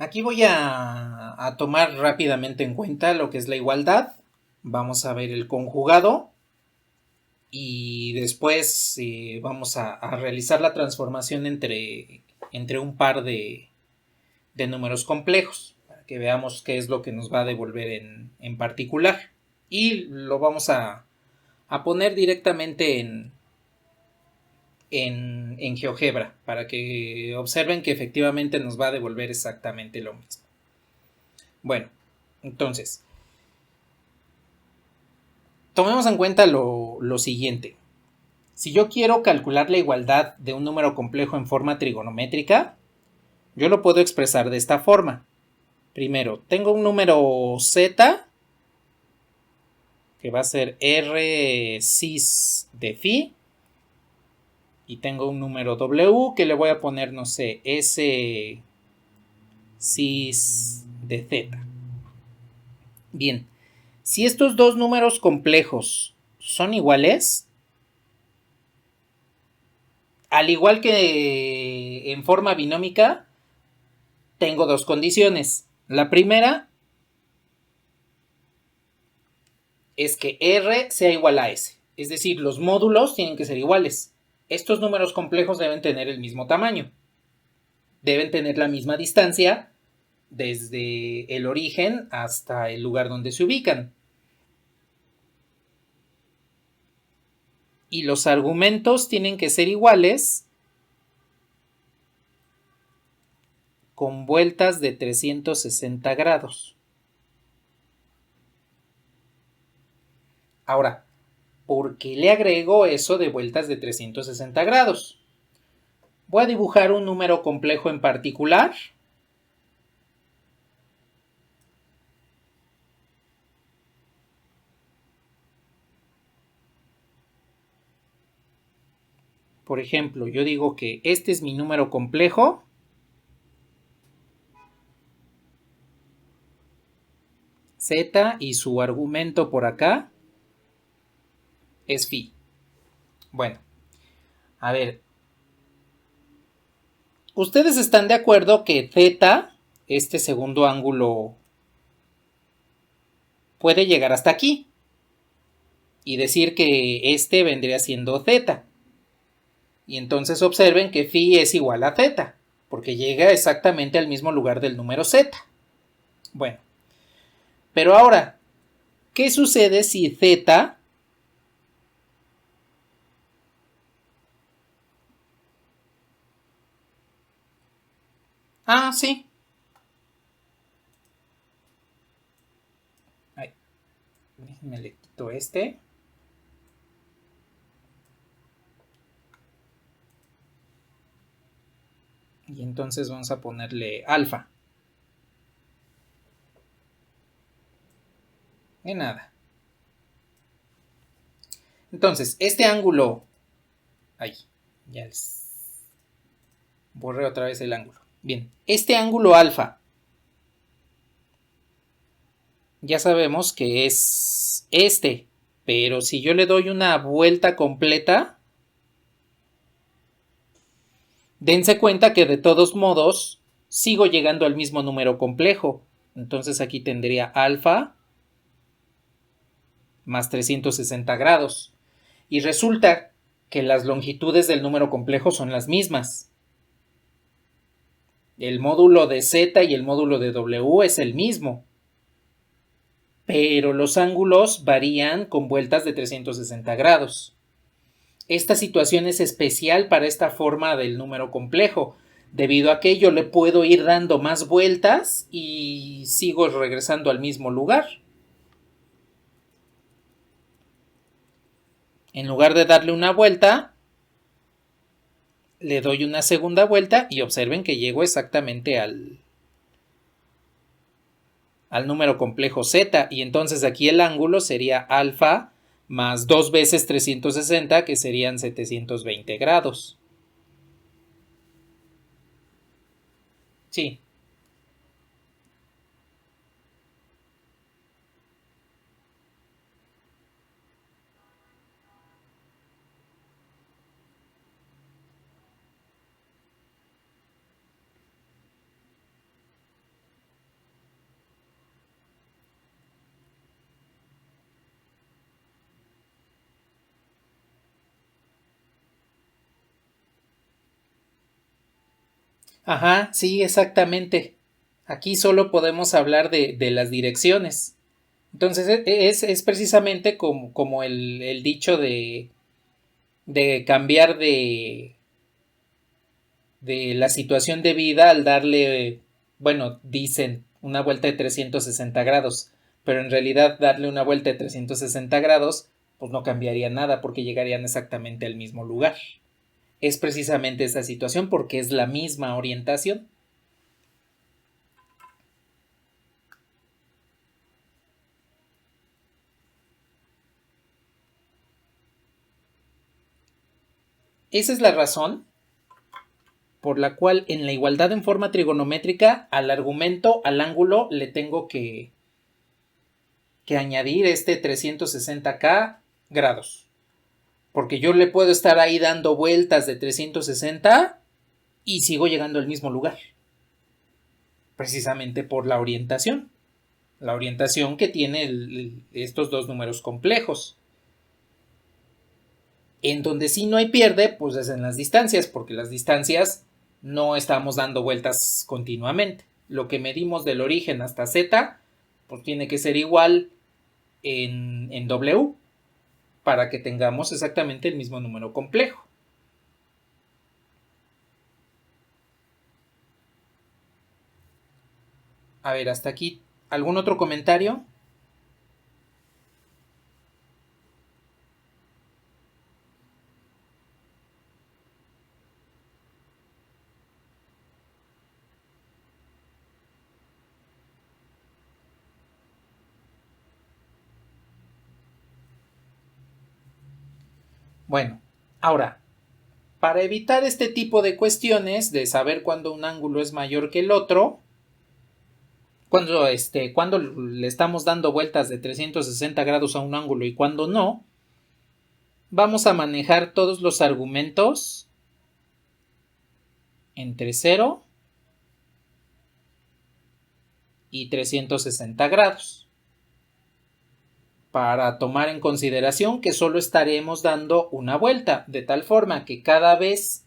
Aquí voy a tomar rápidamente en cuenta lo que es la igualdad. Vamos a ver el conjugado y después vamos a realizar la transformación entre un par de números complejos para que veamos qué es lo que nos va a devolver en particular. Y lo vamos a poner directamente en GeoGebra para que observen que efectivamente nos va a devolver exactamente lo mismo. Bueno, entonces, tomemos en cuenta lo siguiente. Si yo quiero calcular la igualdad de un número complejo en forma trigonométrica, yo lo puedo expresar de esta forma. Primero, tengo un número z, que va a ser r cis de phi, y tengo un número w que le voy a poner, no sé, s cis de z. Bien, si estos dos números complejos son iguales, al igual que en forma binómica, tengo dos condiciones. La primera es que R sea igual a S, es decir, los módulos tienen que ser iguales. Estos números complejos deben tener el mismo tamaño, deben tener la misma distancia desde el origen hasta el lugar donde se ubican. Y los argumentos tienen que ser iguales con vueltas de 360 grados. Ahora, ¿por qué le agrego eso de vueltas de 360 grados? Voy a dibujar un número complejo en particular. Por ejemplo, yo digo que este es mi número complejo. Z y su argumento por acá es phi. Bueno, a ver. ¿Ustedes están de acuerdo que Z, este segundo ángulo, puede llegar hasta aquí? Y decir que este vendría siendo Z. Y entonces observen que phi es igual a Z, porque llega exactamente al mismo lugar del número Z. Bueno, pero ahora, ¿qué sucede si Z sí. Ay, déjenme le quito este. Y entonces vamos a ponerle alfa. De nada. Entonces, este ángulo... Ahí, ya les borré otra vez el ángulo. Bien, este ángulo alfa ya sabemos que es este, pero si yo le doy una vuelta completa, dense cuenta que de todos modos sigo llegando al mismo número complejo. Entonces aquí tendría alfa más 360 grados. Y resulta que las longitudes del número complejo son las mismas. El módulo de z y el módulo de w es el mismo, pero los ángulos varían con vueltas de 360 grados. Esta situación es especial para esta forma del número complejo, debido a que yo le puedo ir dando más vueltas y sigo regresando al mismo lugar. En lugar de darle una vuelta, le doy una segunda vuelta y observen que llego exactamente al número complejo z, y entonces aquí el ángulo sería alfa más 2 veces 360, que serían 720 grados. Sí. Ajá, sí, exactamente. Aquí solo podemos hablar de las direcciones. Entonces es precisamente como el dicho de cambiar de la situación de vida al darle, bueno, dicen una vuelta de 360 grados, pero en realidad darle una vuelta de 360 grados, pues no cambiaría nada porque llegarían exactamente al mismo lugar. Es precisamente esa situación porque es la misma orientación. Esa es la razón por la cual en la igualdad en forma trigonométrica al argumento, al ángulo, le tengo que añadir este 360 grados. Porque yo le puedo estar ahí dando vueltas de 360 y sigo llegando al mismo lugar. Precisamente por la orientación. La orientación que tiene estos dos números complejos. En donde sí no hay pierde, pues es en las distancias, porque las distancias no estamos dando vueltas continuamente. Lo que medimos del origen hasta Z, pues tiene que ser igual en W para que tengamos exactamente el mismo número complejo. A ver, hasta aquí, ¿algún otro comentario? Bueno, ahora, para evitar este tipo de cuestiones de saber cuándo un ángulo es mayor que el otro, cuando le estamos dando vueltas de 360 grados a un ángulo y cuando no, vamos a manejar todos los argumentos entre 0 y 360 grados para tomar en consideración que solo estaremos dando una vuelta, de tal forma que cada vez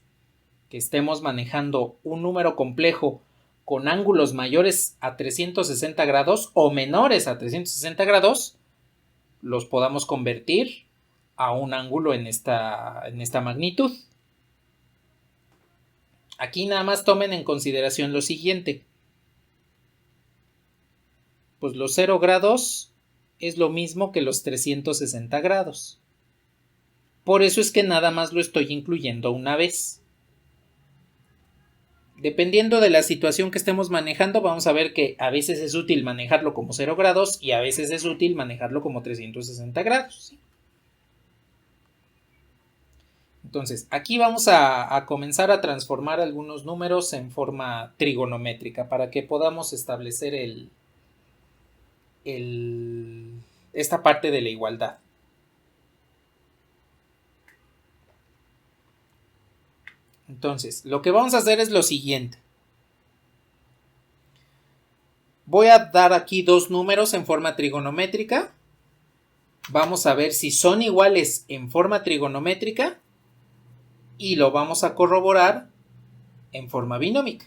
que estemos manejando un número complejo con ángulos mayores a 360 grados o menores a 360 grados, los podamos convertir a un ángulo en esta magnitud. Aquí nada más tomen en consideración lo siguiente. Pues los 0 grados es lo mismo que los 360 grados. Por eso es que nada más lo estoy incluyendo una vez. Dependiendo de la situación que estemos manejando, vamos a ver que a veces es útil manejarlo como 0 grados y a veces es útil manejarlo como 360 grados. ¿Sí? Entonces, aquí vamos a comenzar a transformar algunos números en forma trigonométrica para que podamos establecer esta parte de la igualdad. Entonces, lo que vamos a hacer es lo siguiente. Voy a dar aquí dos números en forma trigonométrica. Vamos a ver si son iguales en forma trigonométrica y lo vamos a corroborar en forma binómica.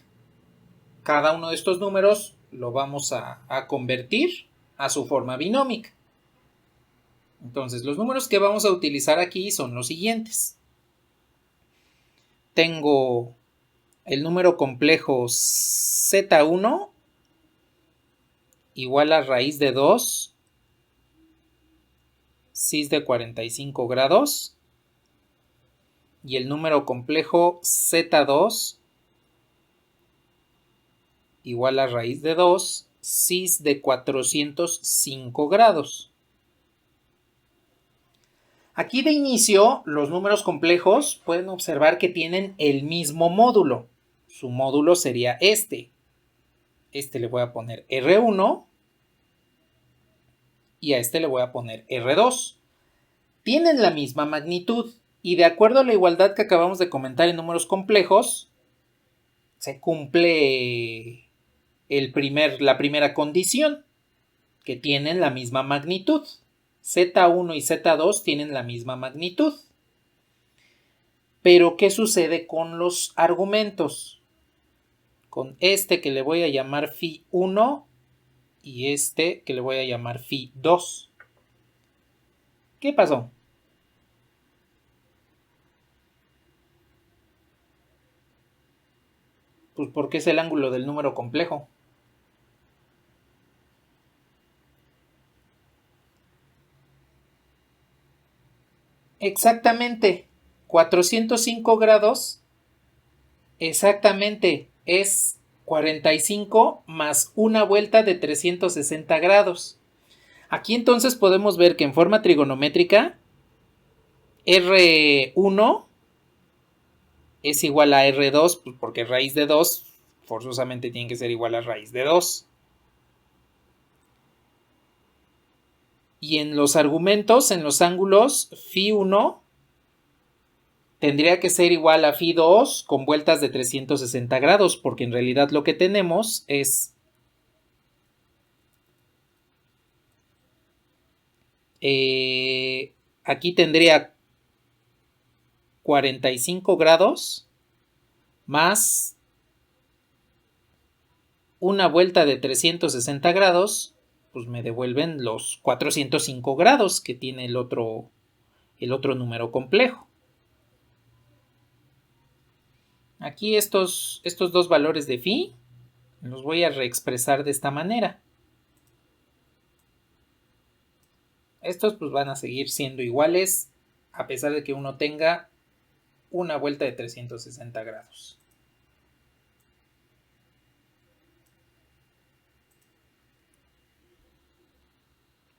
Cada uno de estos números lo vamos a convertir a su forma binómica. Entonces, los números que vamos a utilizar aquí son los siguientes. tengo el número complejo Z1 igual a raíz de 2 cis de 45 grados y el número complejo Z2 igual a raíz de 2 cis de 405 grados. Aquí de inicio, los números complejos pueden observar que tienen el mismo módulo. Su módulo sería este. Este le voy a poner R1 y a este le voy a poner R2. Tienen la misma magnitud y de acuerdo a la igualdad que acabamos de comentar en números complejos, se cumple la primera condición, que tienen la misma magnitud. Z1 y Z2 tienen la misma magnitud. Pero, ¿qué sucede con los argumentos? Con este que le voy a llamar Φ1 y este que le voy a llamar Φ2. ¿Qué pasó? Pues porque es el ángulo del número complejo. Exactamente, 405 grados, exactamente, es 45 más una vuelta de 360 grados. Aquí entonces podemos ver que en forma trigonométrica, R1 es igual a R2, pues porque raíz de 2 forzosamente tiene que ser igual a raíz de 2. Y en los argumentos, en los ángulos, Φ1 tendría que ser igual a Φ2 con vueltas de 360 grados, porque en realidad lo que tenemos es aquí tendría 45 grados más una vuelta de 360 grados, pues me devuelven los 405 grados que tiene el otro número complejo. Aquí estos dos valores de phi los voy a reexpresar de esta manera. Estos pues van a seguir siendo iguales a pesar de que uno tenga una vuelta de 360 grados.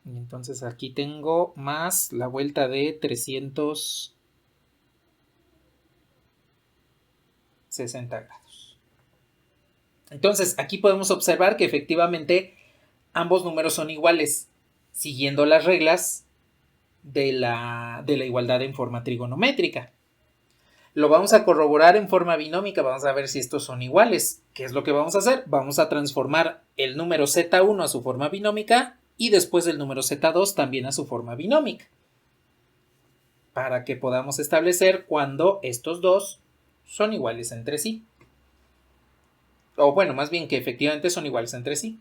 Y entonces aquí tengo más la vuelta de 360 grados. Entonces aquí podemos observar que efectivamente ambos números son iguales, siguiendo las reglas de la igualdad en forma trigonométrica. Lo vamos a corroborar en forma binómica, vamos a ver si estos son iguales. ¿Qué es lo que vamos a hacer? Vamos a transformar el número Z1 a su forma binómica y después el número Z2 también a su forma binómica, para que podamos establecer cuando estos dos son iguales entre sí. O bueno, más bien que efectivamente son iguales entre sí.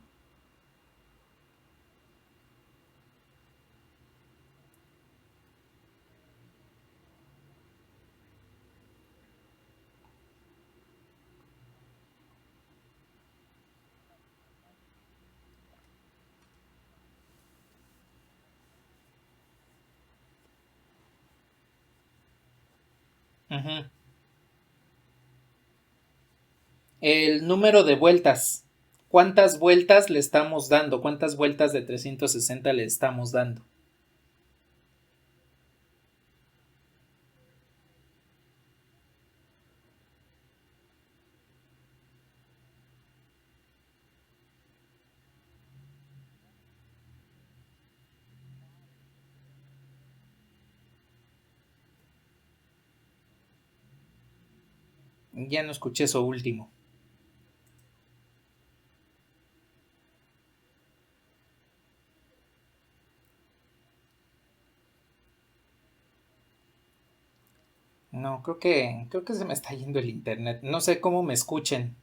Uh-huh. El número de vueltas. ¿Cuántas vueltas le estamos dando? ¿Cuántas vueltas de 360 le estamos dando? Ya no escuché eso último. No, creo que se me está yendo el internet. No sé cómo me escuchen.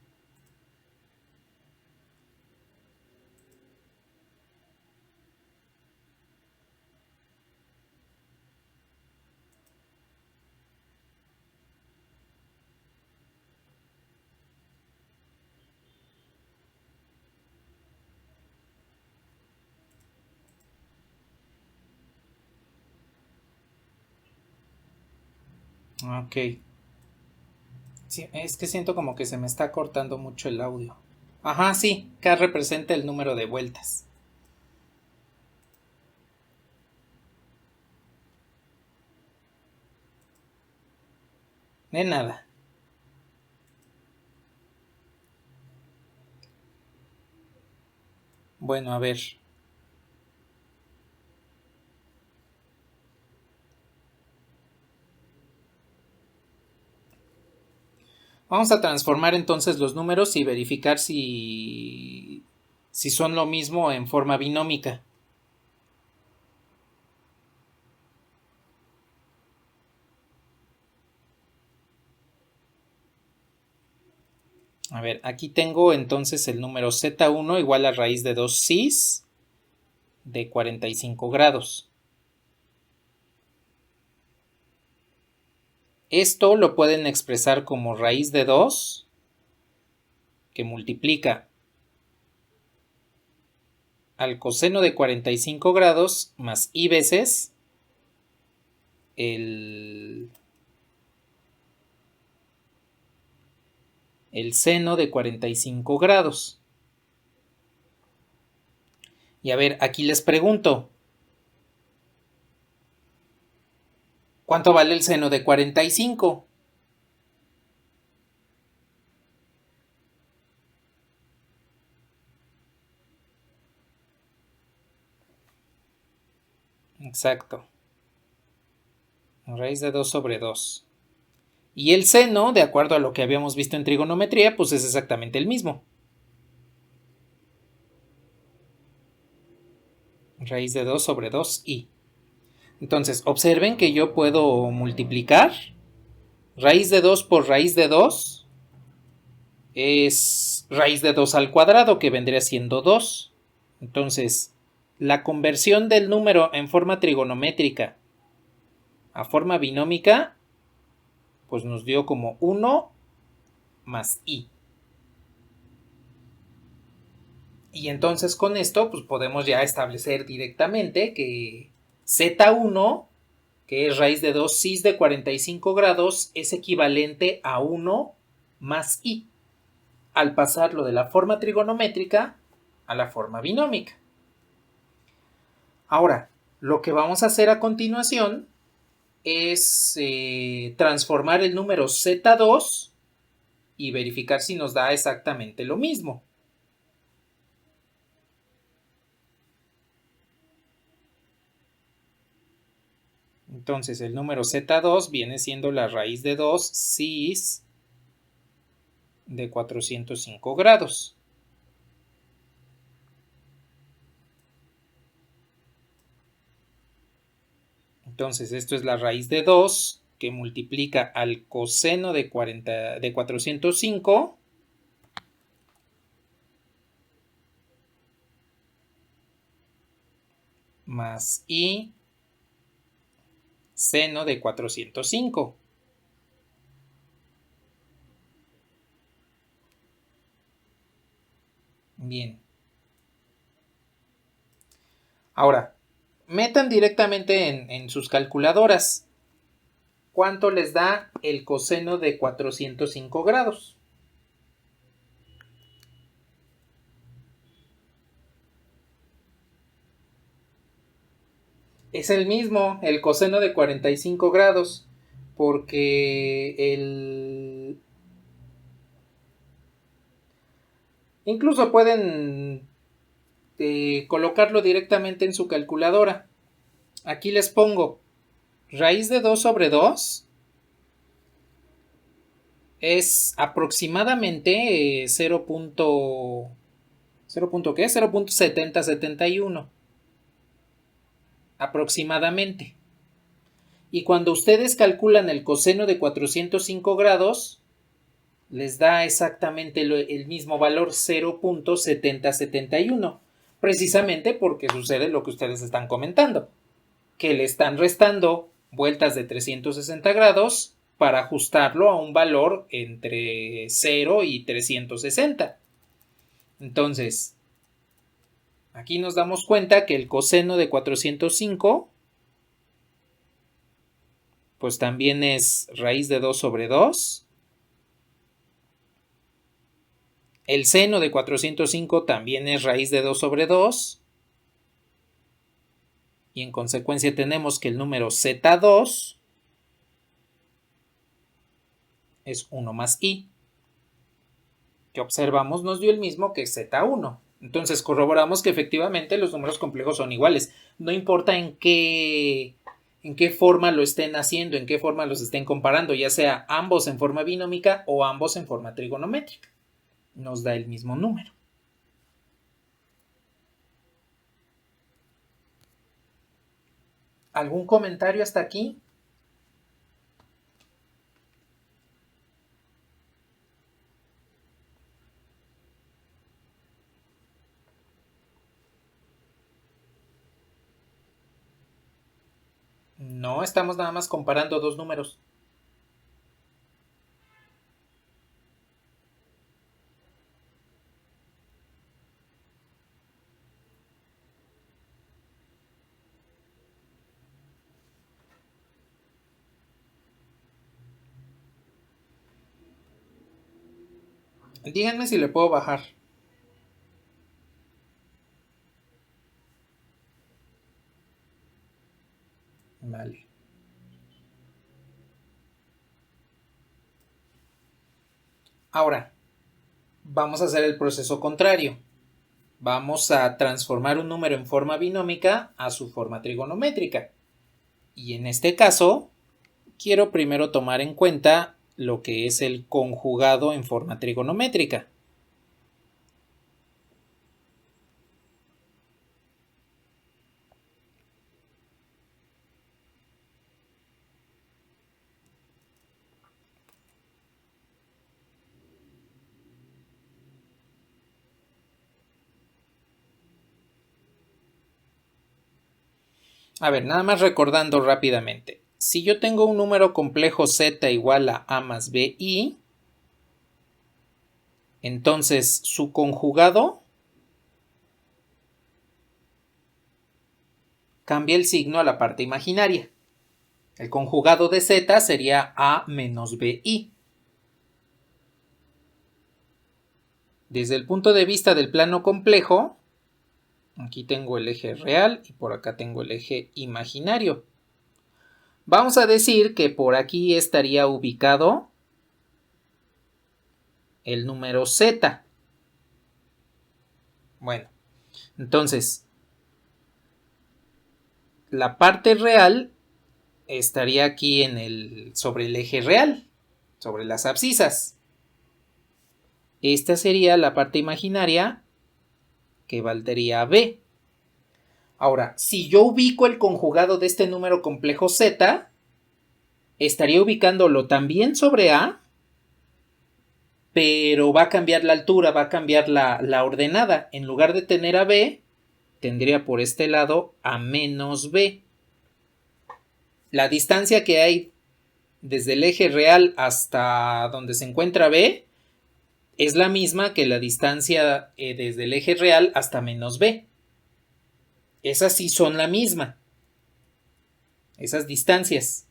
Ok. Sí, es que siento como que se me está cortando mucho el audio. Ajá, sí, K representa el número de vueltas. De nada. Bueno, a ver. Vamos a transformar entonces los números y verificar si son lo mismo en forma binómica. A ver, aquí tengo entonces el número Z1 igual a raíz de 2 cis de 45 grados. Esto lo pueden expresar como raíz de 2 que multiplica al coseno de 45 grados más i veces el seno de 45 grados. Y a ver, aquí les pregunto, ¿cuánto vale el seno de 45? Exacto. Raíz de 2 sobre 2. Y el seno, de acuerdo a lo que habíamos visto en trigonometría, pues es exactamente el mismo. Raíz de 2 sobre 2i. Entonces, observen que yo puedo multiplicar raíz de 2 por raíz de 2 es raíz de 2 al cuadrado, que vendría siendo 2. Entonces, la conversión del número en forma trigonométrica a forma binómica, pues nos dio como 1 más i. Y entonces con esto, pues podemos ya establecer directamente que Z1, que es raíz de 2 cis de 45 grados, es equivalente a 1 más i, al pasarlo de la forma trigonométrica a la forma binómica. Ahora, lo que vamos a hacer a continuación es transformar el número Z2 y verificar si nos da exactamente lo mismo. Entonces el número Z2 viene siendo la raíz de 2 cis de 405 grados. Entonces esto es la raíz de 2 que multiplica al coseno de 405 más i seno de 405. Bien. Ahora, metan directamente en sus calculadoras cuánto les da el coseno de 405 grados. Es el mismo, el coseno de 45 grados, porque incluso pueden colocarlo directamente en su calculadora. Aquí les pongo raíz de 2 sobre 2 es aproximadamente 0. 0.7071 aproximadamente. Y cuando ustedes calculan el coseno de 405 grados, les da exactamente el mismo valor, 0.7071, precisamente porque sucede lo que ustedes están comentando, que le están restando vueltas de 360 grados para ajustarlo a un valor entre 0 y 360. Entonces, aquí nos damos cuenta que el coseno de 405 pues también es raíz de 2 sobre 2. El seno de 405 también es raíz de 2 sobre 2. Y en consecuencia tenemos que el número z2 es 1 más i, que observamos nos dio el mismo que z1. Entonces corroboramos que efectivamente los números complejos son iguales. No importa en qué forma lo estén haciendo, en qué forma los estén comparando, ya sea ambos en forma binómica o ambos en forma trigonométrica. Nos da el mismo número. ¿Algún comentario hasta aquí? No, estamos nada más comparando dos números. Díganme si le puedo bajar. Vale. Ahora, vamos a hacer el proceso contrario. Vamos a transformar un número en forma binómica a su forma trigonométrica. Y en este caso, quiero primero tomar en cuenta lo que es el conjugado en forma trigonométrica. A ver, nada más recordando rápidamente. Si yo tengo un número complejo z igual a a más bi, entonces su conjugado cambia el signo a la parte imaginaria. El conjugado de z sería a menos bi. Desde el punto de vista del plano complejo, aquí tengo el eje real y por acá tengo el eje imaginario. Vamos a decir que por aquí estaría ubicado el número z. Bueno, entonces la parte real estaría aquí sobre el eje real, sobre las abscisas. Esta sería la parte imaginaria que valdría b. Ahora, si yo ubico el conjugado de este número complejo z, estaría ubicándolo también sobre a, pero va a cambiar la altura, va a cambiar la ordenada. En lugar de tener a b, tendría por este lado a menos b. La distancia que hay desde el eje real hasta donde se encuentra b es la misma que la distancia desde el eje real hasta menos b. Esas sí son la misma, esas distancias.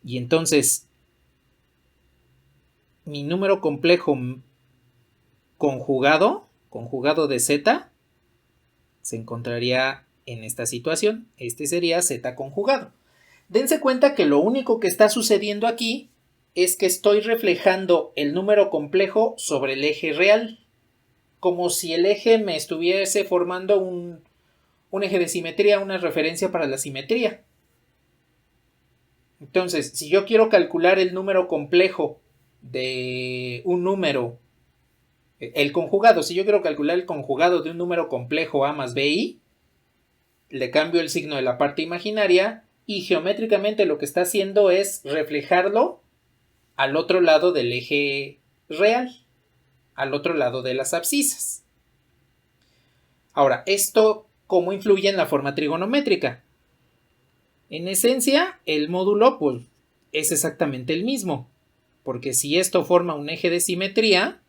Y entonces, mi número complejo conjugado de z, se encontraría en esta situación. Este sería z conjugado. Dense cuenta que lo único que está sucediendo aquí es que estoy reflejando el número complejo sobre el eje real, como si el eje me estuviese formando un eje de simetría, una referencia para la simetría. Entonces, si yo quiero calcular el número complejo de un número, el conjugado, si yo quiero calcular el conjugado de un número complejo a más bi, le cambio el signo de la parte imaginaria y geométricamente lo que está haciendo es reflejarlo al otro lado del eje real, al otro lado de las abscisas. Ahora, ¿esto cómo influye en la forma trigonométrica? En esencia, el módulo pues, es exactamente el mismo, porque si esto forma un eje de simetría,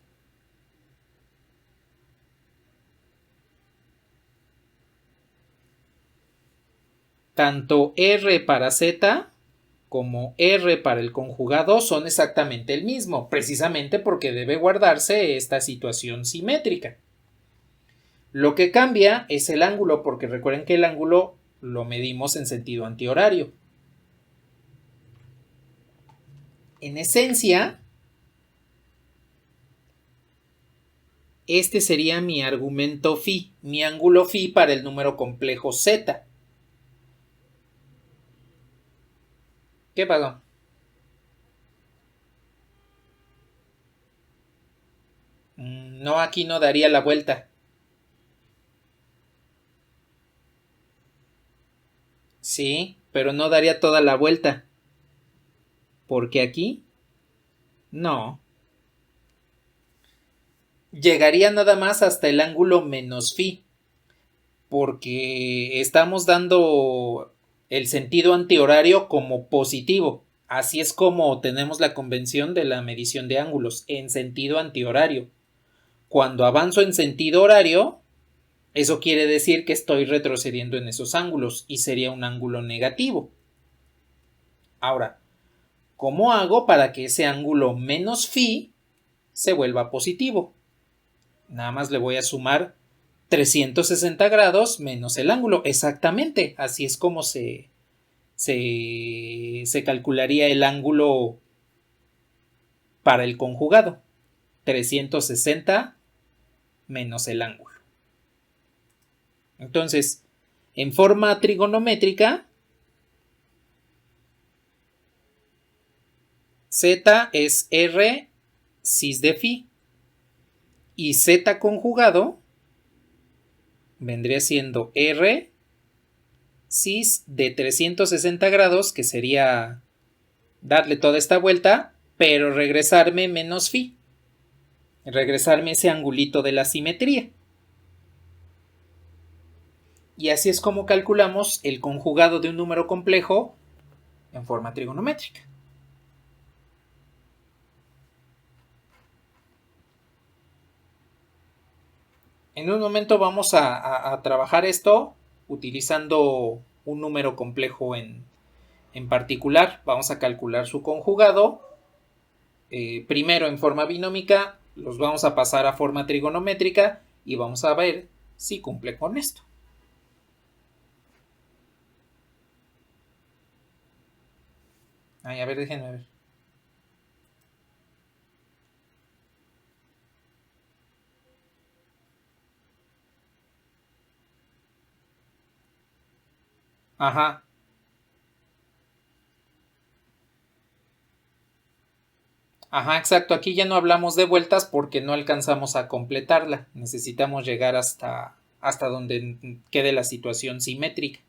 tanto R para Z como R para el conjugado son exactamente el mismo, precisamente porque debe guardarse esta situación simétrica. Lo que cambia es el ángulo, porque recuerden que el ángulo lo medimos en sentido antihorario. En esencia, este sería mi argumento phi, mi ángulo phi para el número complejo Z. ¿Qué pasó? No, aquí no daría la vuelta. Sí, pero no daría toda la vuelta. Porque aquí, no. Llegaría nada más hasta el ángulo menos phi. Porque estamos dando el sentido antihorario como positivo. Así es como tenemos la convención de la medición de ángulos, en sentido antihorario. Cuando avanzo en sentido horario, eso quiere decir que estoy retrocediendo en esos ángulos y sería un ángulo negativo. Ahora, ¿cómo hago para que ese ángulo menos phi se vuelva positivo? Nada más le voy a sumar 360 grados menos el ángulo. Exactamente, así es como se calcularía el ángulo para el conjugado. 360 menos el ángulo. Entonces, en forma trigonométrica, Z es R cis de phi y Z conjugado vendría siendo R cis de 360 grados, que sería darle toda esta vuelta, pero regresarme menos phi, regresarme ese angulito de la simetría. Y así es como calculamos el conjugado de un número complejo en forma trigonométrica. En un momento vamos a trabajar esto utilizando un número complejo en particular. Vamos a calcular su conjugado. Primero en forma binómica, los vamos a pasar a forma trigonométrica y vamos a ver si cumple con esto. Ay, a ver, déjenme ver. Ajá. Ajá, exacto. Aquí ya no hablamos de vueltas porque no alcanzamos a completarla. Necesitamos llegar hasta donde quede la situación simétrica.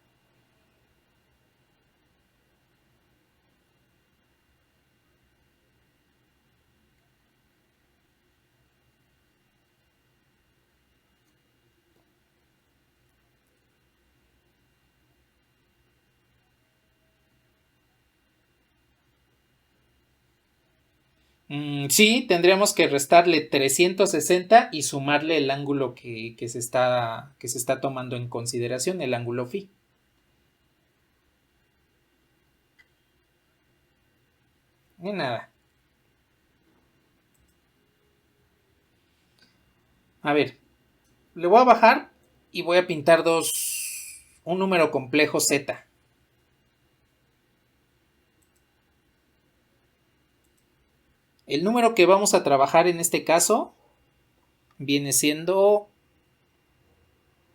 Sí, tendríamos que restarle 360 y sumarle el ángulo que se está tomando en consideración, el ángulo phi. Ni nada. A ver, le voy a bajar y voy a pintar un número complejo z. El número que vamos a trabajar en este caso viene siendo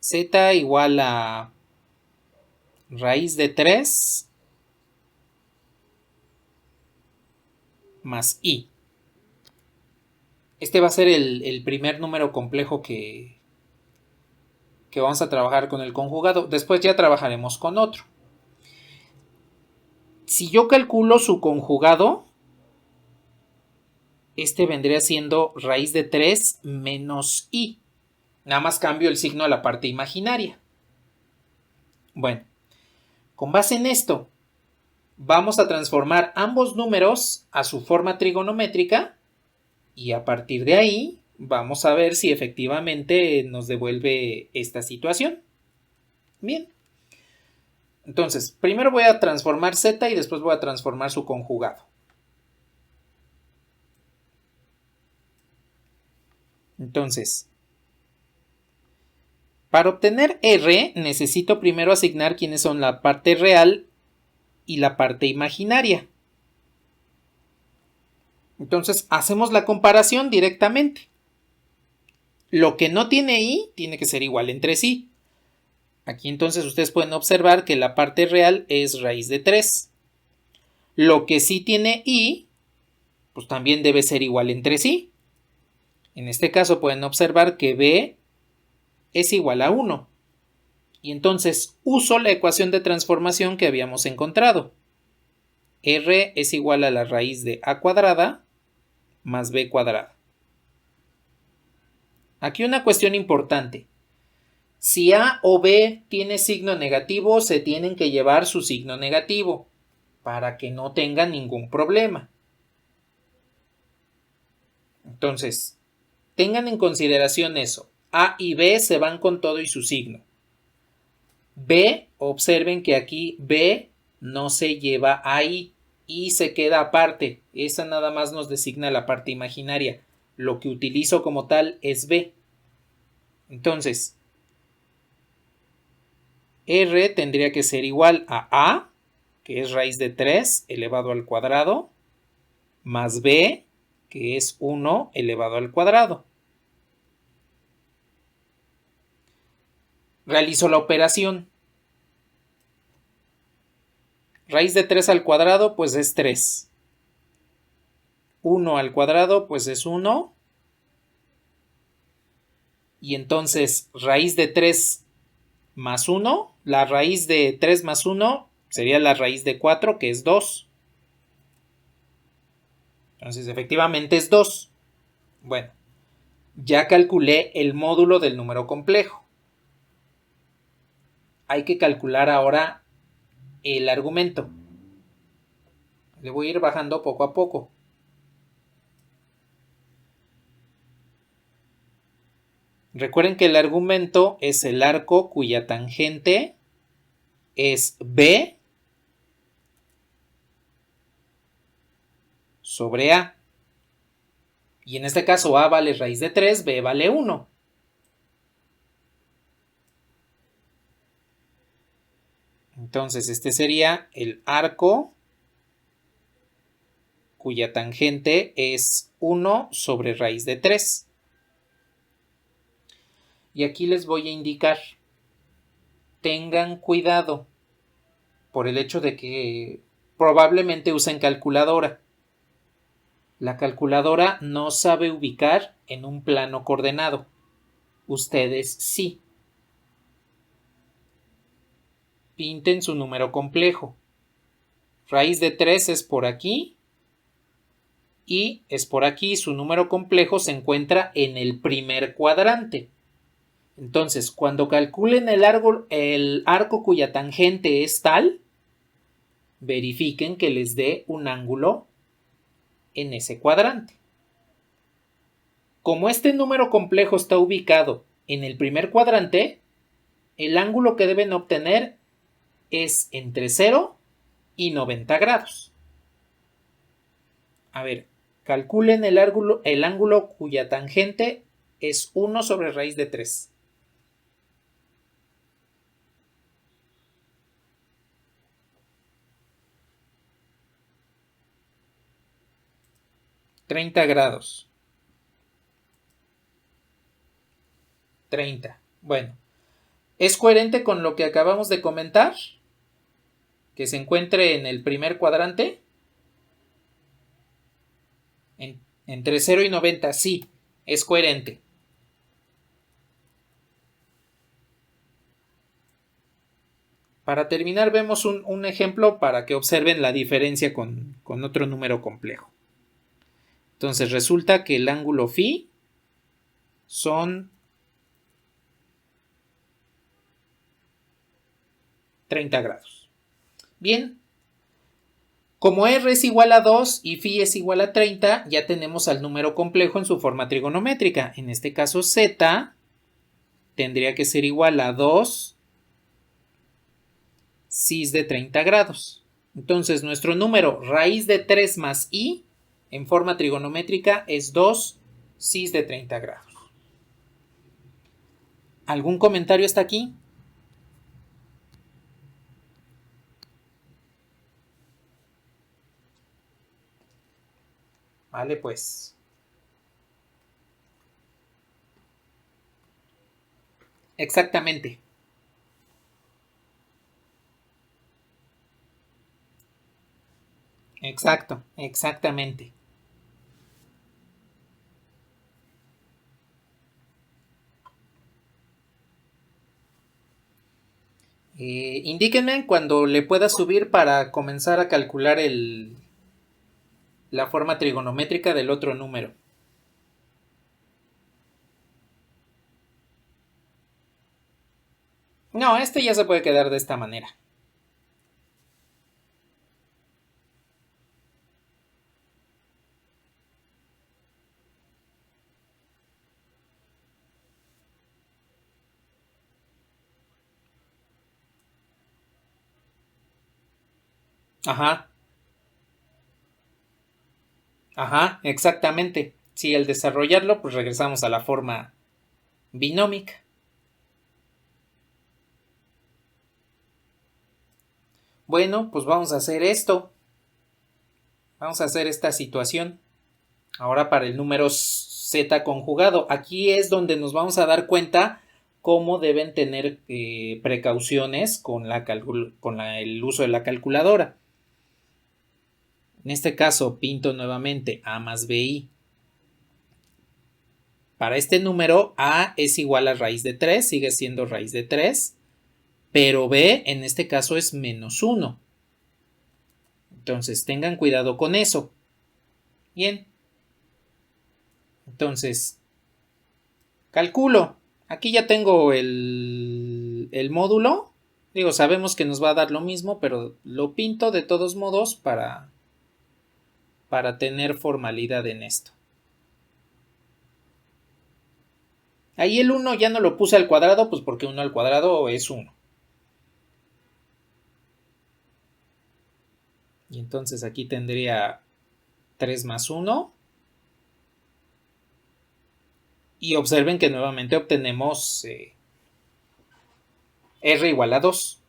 z igual a raíz de 3 más i. Este va a ser el primer número complejo que vamos a trabajar con el conjugado. Después ya trabajaremos con otro. Si yo calculo su conjugado, este vendría siendo raíz de 3 menos i. Nada más cambio el signo a la parte imaginaria. Bueno, con base en esto, vamos a transformar ambos números a su forma trigonométrica y a partir de ahí vamos a ver si efectivamente nos devuelve esta situación. Bien. Entonces, primero voy a transformar z y después voy a transformar su conjugado. Entonces, para obtener r, necesito primero asignar quiénes son la parte real y la parte imaginaria. Entonces, hacemos la comparación directamente. Lo que no tiene i tiene que ser igual entre sí. Aquí entonces ustedes pueden observar que la parte real es raíz de 3. Lo que sí tiene i, pues también debe ser igual entre sí. En este caso pueden observar que b es igual a 1. Y entonces uso la ecuación de transformación que habíamos encontrado. R es igual a la raíz de a cuadrada más b cuadrada. Aquí una cuestión importante. Si a o b tiene signo negativo, se tienen que llevar su signo negativo para que no tengan ningún problema. Entonces, tengan en consideración eso. A y b se van con todo y su signo. B, observen que aquí B no se lleva a I se queda aparte. Esa nada más nos designa la parte imaginaria. Lo que utilizo como tal es B. Entonces, R tendría que ser igual a, que es raíz de 3 elevado al cuadrado, más B, que es 1 elevado al cuadrado. Realizo la operación. Raíz de 3 al cuadrado, pues es 3. 1 al cuadrado, pues es 1. Y entonces, raíz de 3 más 1, la raíz de 3 más 1 sería la raíz de 4, que es 2. Entonces, efectivamente es 2. Bueno, ya calculé el módulo del número complejo. Hay que calcular ahora el argumento. Le voy a ir bajando poco a poco. Recuerden que el argumento es el arco cuya tangente es B sobre A. Y en este caso A vale raíz de 3, B vale 1. Entonces este sería el arco cuya tangente es 1 sobre raíz de 3. Y aquí les voy a indicar, tengan cuidado por el hecho de que probablemente usen calculadora. La calculadora no sabe ubicar en un plano coordenado. Ustedes sí. Pinten su número complejo. Raíz de 3 es por aquí y es por aquí. Su número complejo se encuentra en el primer cuadrante. Entonces, cuando calculen el arco cuya tangente es tal, verifiquen que les dé un ángulo en ese cuadrante. Como este número complejo está ubicado en el primer cuadrante, el ángulo que deben obtener es entre 0 y 90 grados. A ver, calculen el ángulo cuya tangente es 1 sobre raíz de 3. $30 grados. 30. Bueno, ¿es coherente con lo que acabamos de comentar? Que se encuentre en el primer cuadrante. Entre 0 y 90, sí, es coherente. Para terminar, vemos un ejemplo para que observen la diferencia con otro número complejo. Entonces, resulta que el ángulo phi son 30 grados. Bien, como r es igual a 2 y phi es igual a 30, ya tenemos al número complejo en su forma trigonométrica. En este caso, z tendría que ser igual a 2 cis de 30 grados. Entonces nuestro número raíz de 3 más i en forma trigonométrica es 2 cis de 30 grados. ¿Algún comentario hasta aquí? Vale, pues. Exactamente. Exacto, exactamente. Indíquenme cuando le pueda subir para comenzar a calcular la forma trigonométrica del otro número. No, este ya se puede quedar de esta manera. Ajá, ajá, exactamente. Si al desarrollarlo, pues regresamos a la forma binómica. Bueno, pues vamos a hacer esto. Vamos a hacer esta situación. Ahora para el número z conjugado. Aquí es donde nos vamos a dar cuenta cómo deben tener precauciones con el uso de la calculadora. En este caso, pinto nuevamente a más bi. Para este número, a es igual a raíz de 3, sigue siendo raíz de 3, pero b en este caso es menos 1. Entonces, tengan cuidado con eso. Bien. Entonces, calculo. Aquí ya tengo el módulo. Digo, sabemos que nos va a dar lo mismo, pero lo pinto de todos modos para tener formalidad en esto. Ahí el 1 ya no lo puse al cuadrado, pues porque 1 al cuadrado es 1. Y entonces aquí tendría 3 más 1. Y observen que nuevamente obtenemos r igual a 2.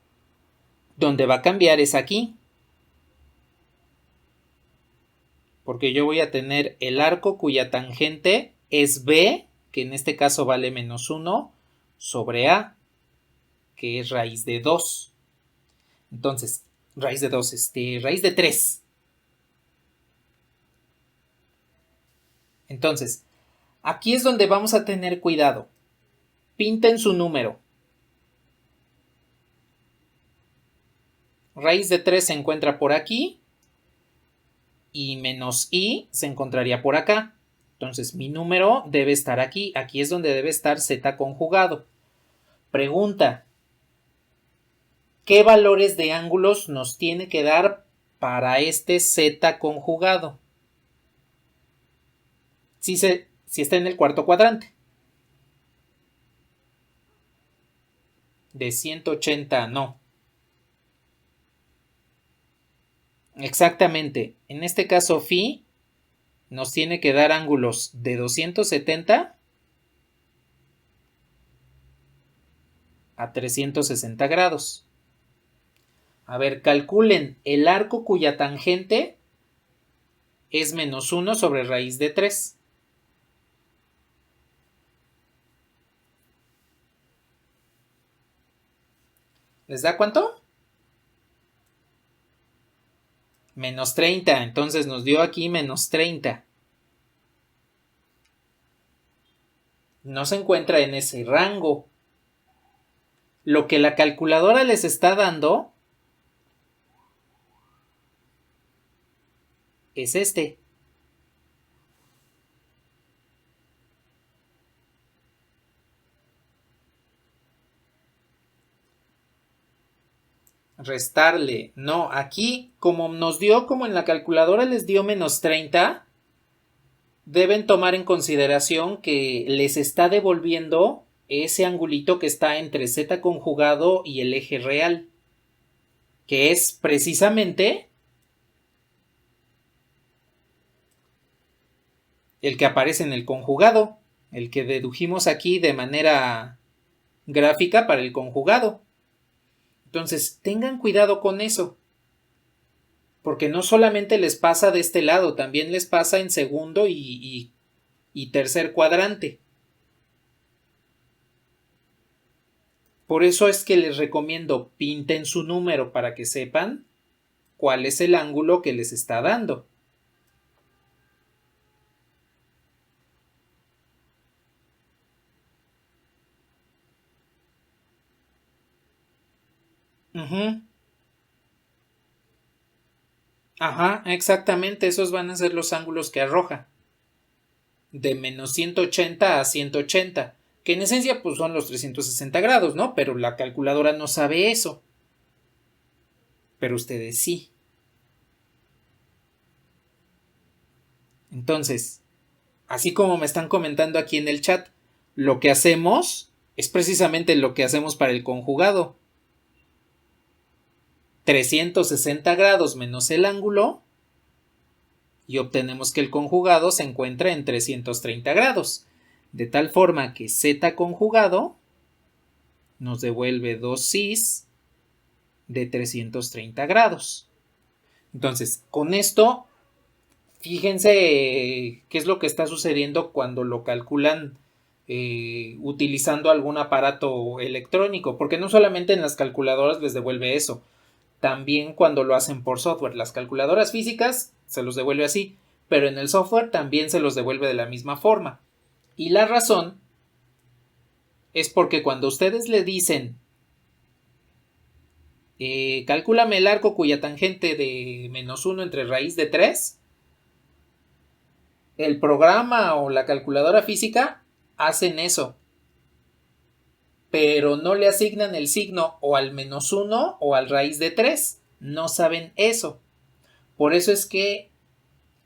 Donde va a cambiar es aquí. Porque yo voy a tener el arco cuya tangente es b, que en este caso vale menos 1, sobre a, que es raíz de 2. Entonces, raíz de 2, raíz de 3. Entonces, aquí es donde vamos a tener cuidado. Pinten su número. Raíz de 3 se encuentra por aquí y menos i se encontraría por acá. Entonces mi número debe estar aquí. Aquí es donde debe estar z conjugado. Pregunta: ¿qué valores de ángulos nos tiene que dar para este z conjugado? Si está en el cuarto cuadrante. De 180 no. Exactamente. En este caso phi nos tiene que dar ángulos de 270 a 360 grados. A ver, calculen el arco cuya tangente es menos 1 sobre raíz de 3. ¿Les da cuánto? Menos 30. Entonces nos dio aquí menos 30. No se encuentra en ese rango. Lo que la calculadora les está dando es este. Restarle. No, aquí como nos dio, como en la calculadora les dio menos 30, deben tomar en consideración que les está devolviendo ese angulito que está entre z conjugado y el eje real. que es precisamente el que aparece en el conjugado, el que dedujimos aquí de manera gráfica para el conjugado. Entonces, tengan cuidado con eso, porque no solamente les pasa de este lado, también les pasa en segundo y tercer cuadrante. Por eso es que les recomiendo pinten su número para que sepan cuál es el ángulo que les está dando. Ajá, exactamente, esos van a ser los ángulos que arroja. De menos 180 a 180, que en esencia pues son los 360 grados, ¿no? Pero la calculadora no sabe eso. Pero ustedes sí. Entonces, así como me están comentando aquí en el chat, lo que hacemos es precisamente lo que hacemos para el conjugado. 360 grados menos el ángulo y obtenemos que el conjugado se encuentra en 330 grados. De tal forma que z conjugado nos devuelve 2 cis de 330 grados. Entonces, con esto, fíjense qué es lo que está sucediendo cuando lo calculan utilizando algún aparato electrónico, porque no solamente en las calculadoras les devuelve eso, también cuando lo hacen por software. Las calculadoras físicas se los devuelve así, pero en el software también se los devuelve de la misma forma. Y la razón es porque cuando ustedes le dicen calcúlame el arco cuya tangente de menos 1 entre raíz de 3, el programa o la calculadora física hacen eso, pero no le asignan el signo o al menos 1 o al raíz de 3, no saben eso. Por eso es que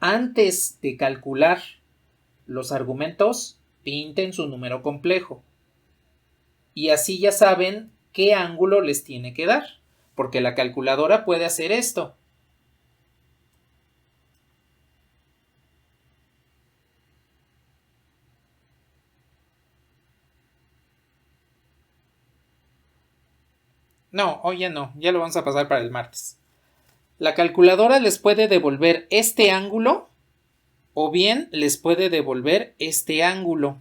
antes de calcular los argumentos, pinten su número complejo y así ya saben qué ángulo les tiene que dar, porque la calculadora puede hacer esto. No, hoy ya no, ya lo vamos a pasar para el martes. La calculadora les puede devolver este ángulo o bien les puede devolver este ángulo.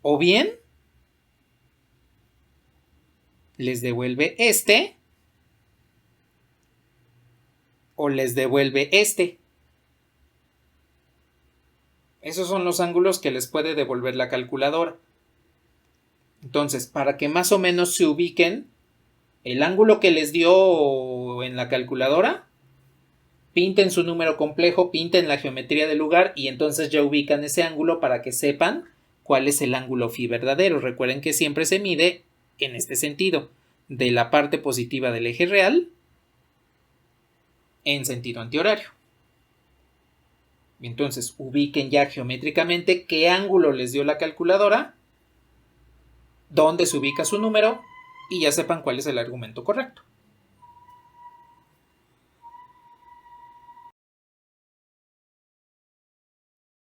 O bien les devuelve este o les devuelve este. Esos son los ángulos que les puede devolver la calculadora. Entonces, para que más o menos se ubiquen, el ángulo que les dio en la calculadora, pinten su número complejo, pinten la geometría del lugar y entonces ya ubican ese ángulo para que sepan cuál es el ángulo phi verdadero. Recuerden que siempre se mide en este sentido, de la parte positiva del eje real en sentido antihorario. Entonces ubiquen ya geométricamente qué ángulo les dio la calculadora, dónde se ubica su número y ya sepan cuál es el argumento correcto.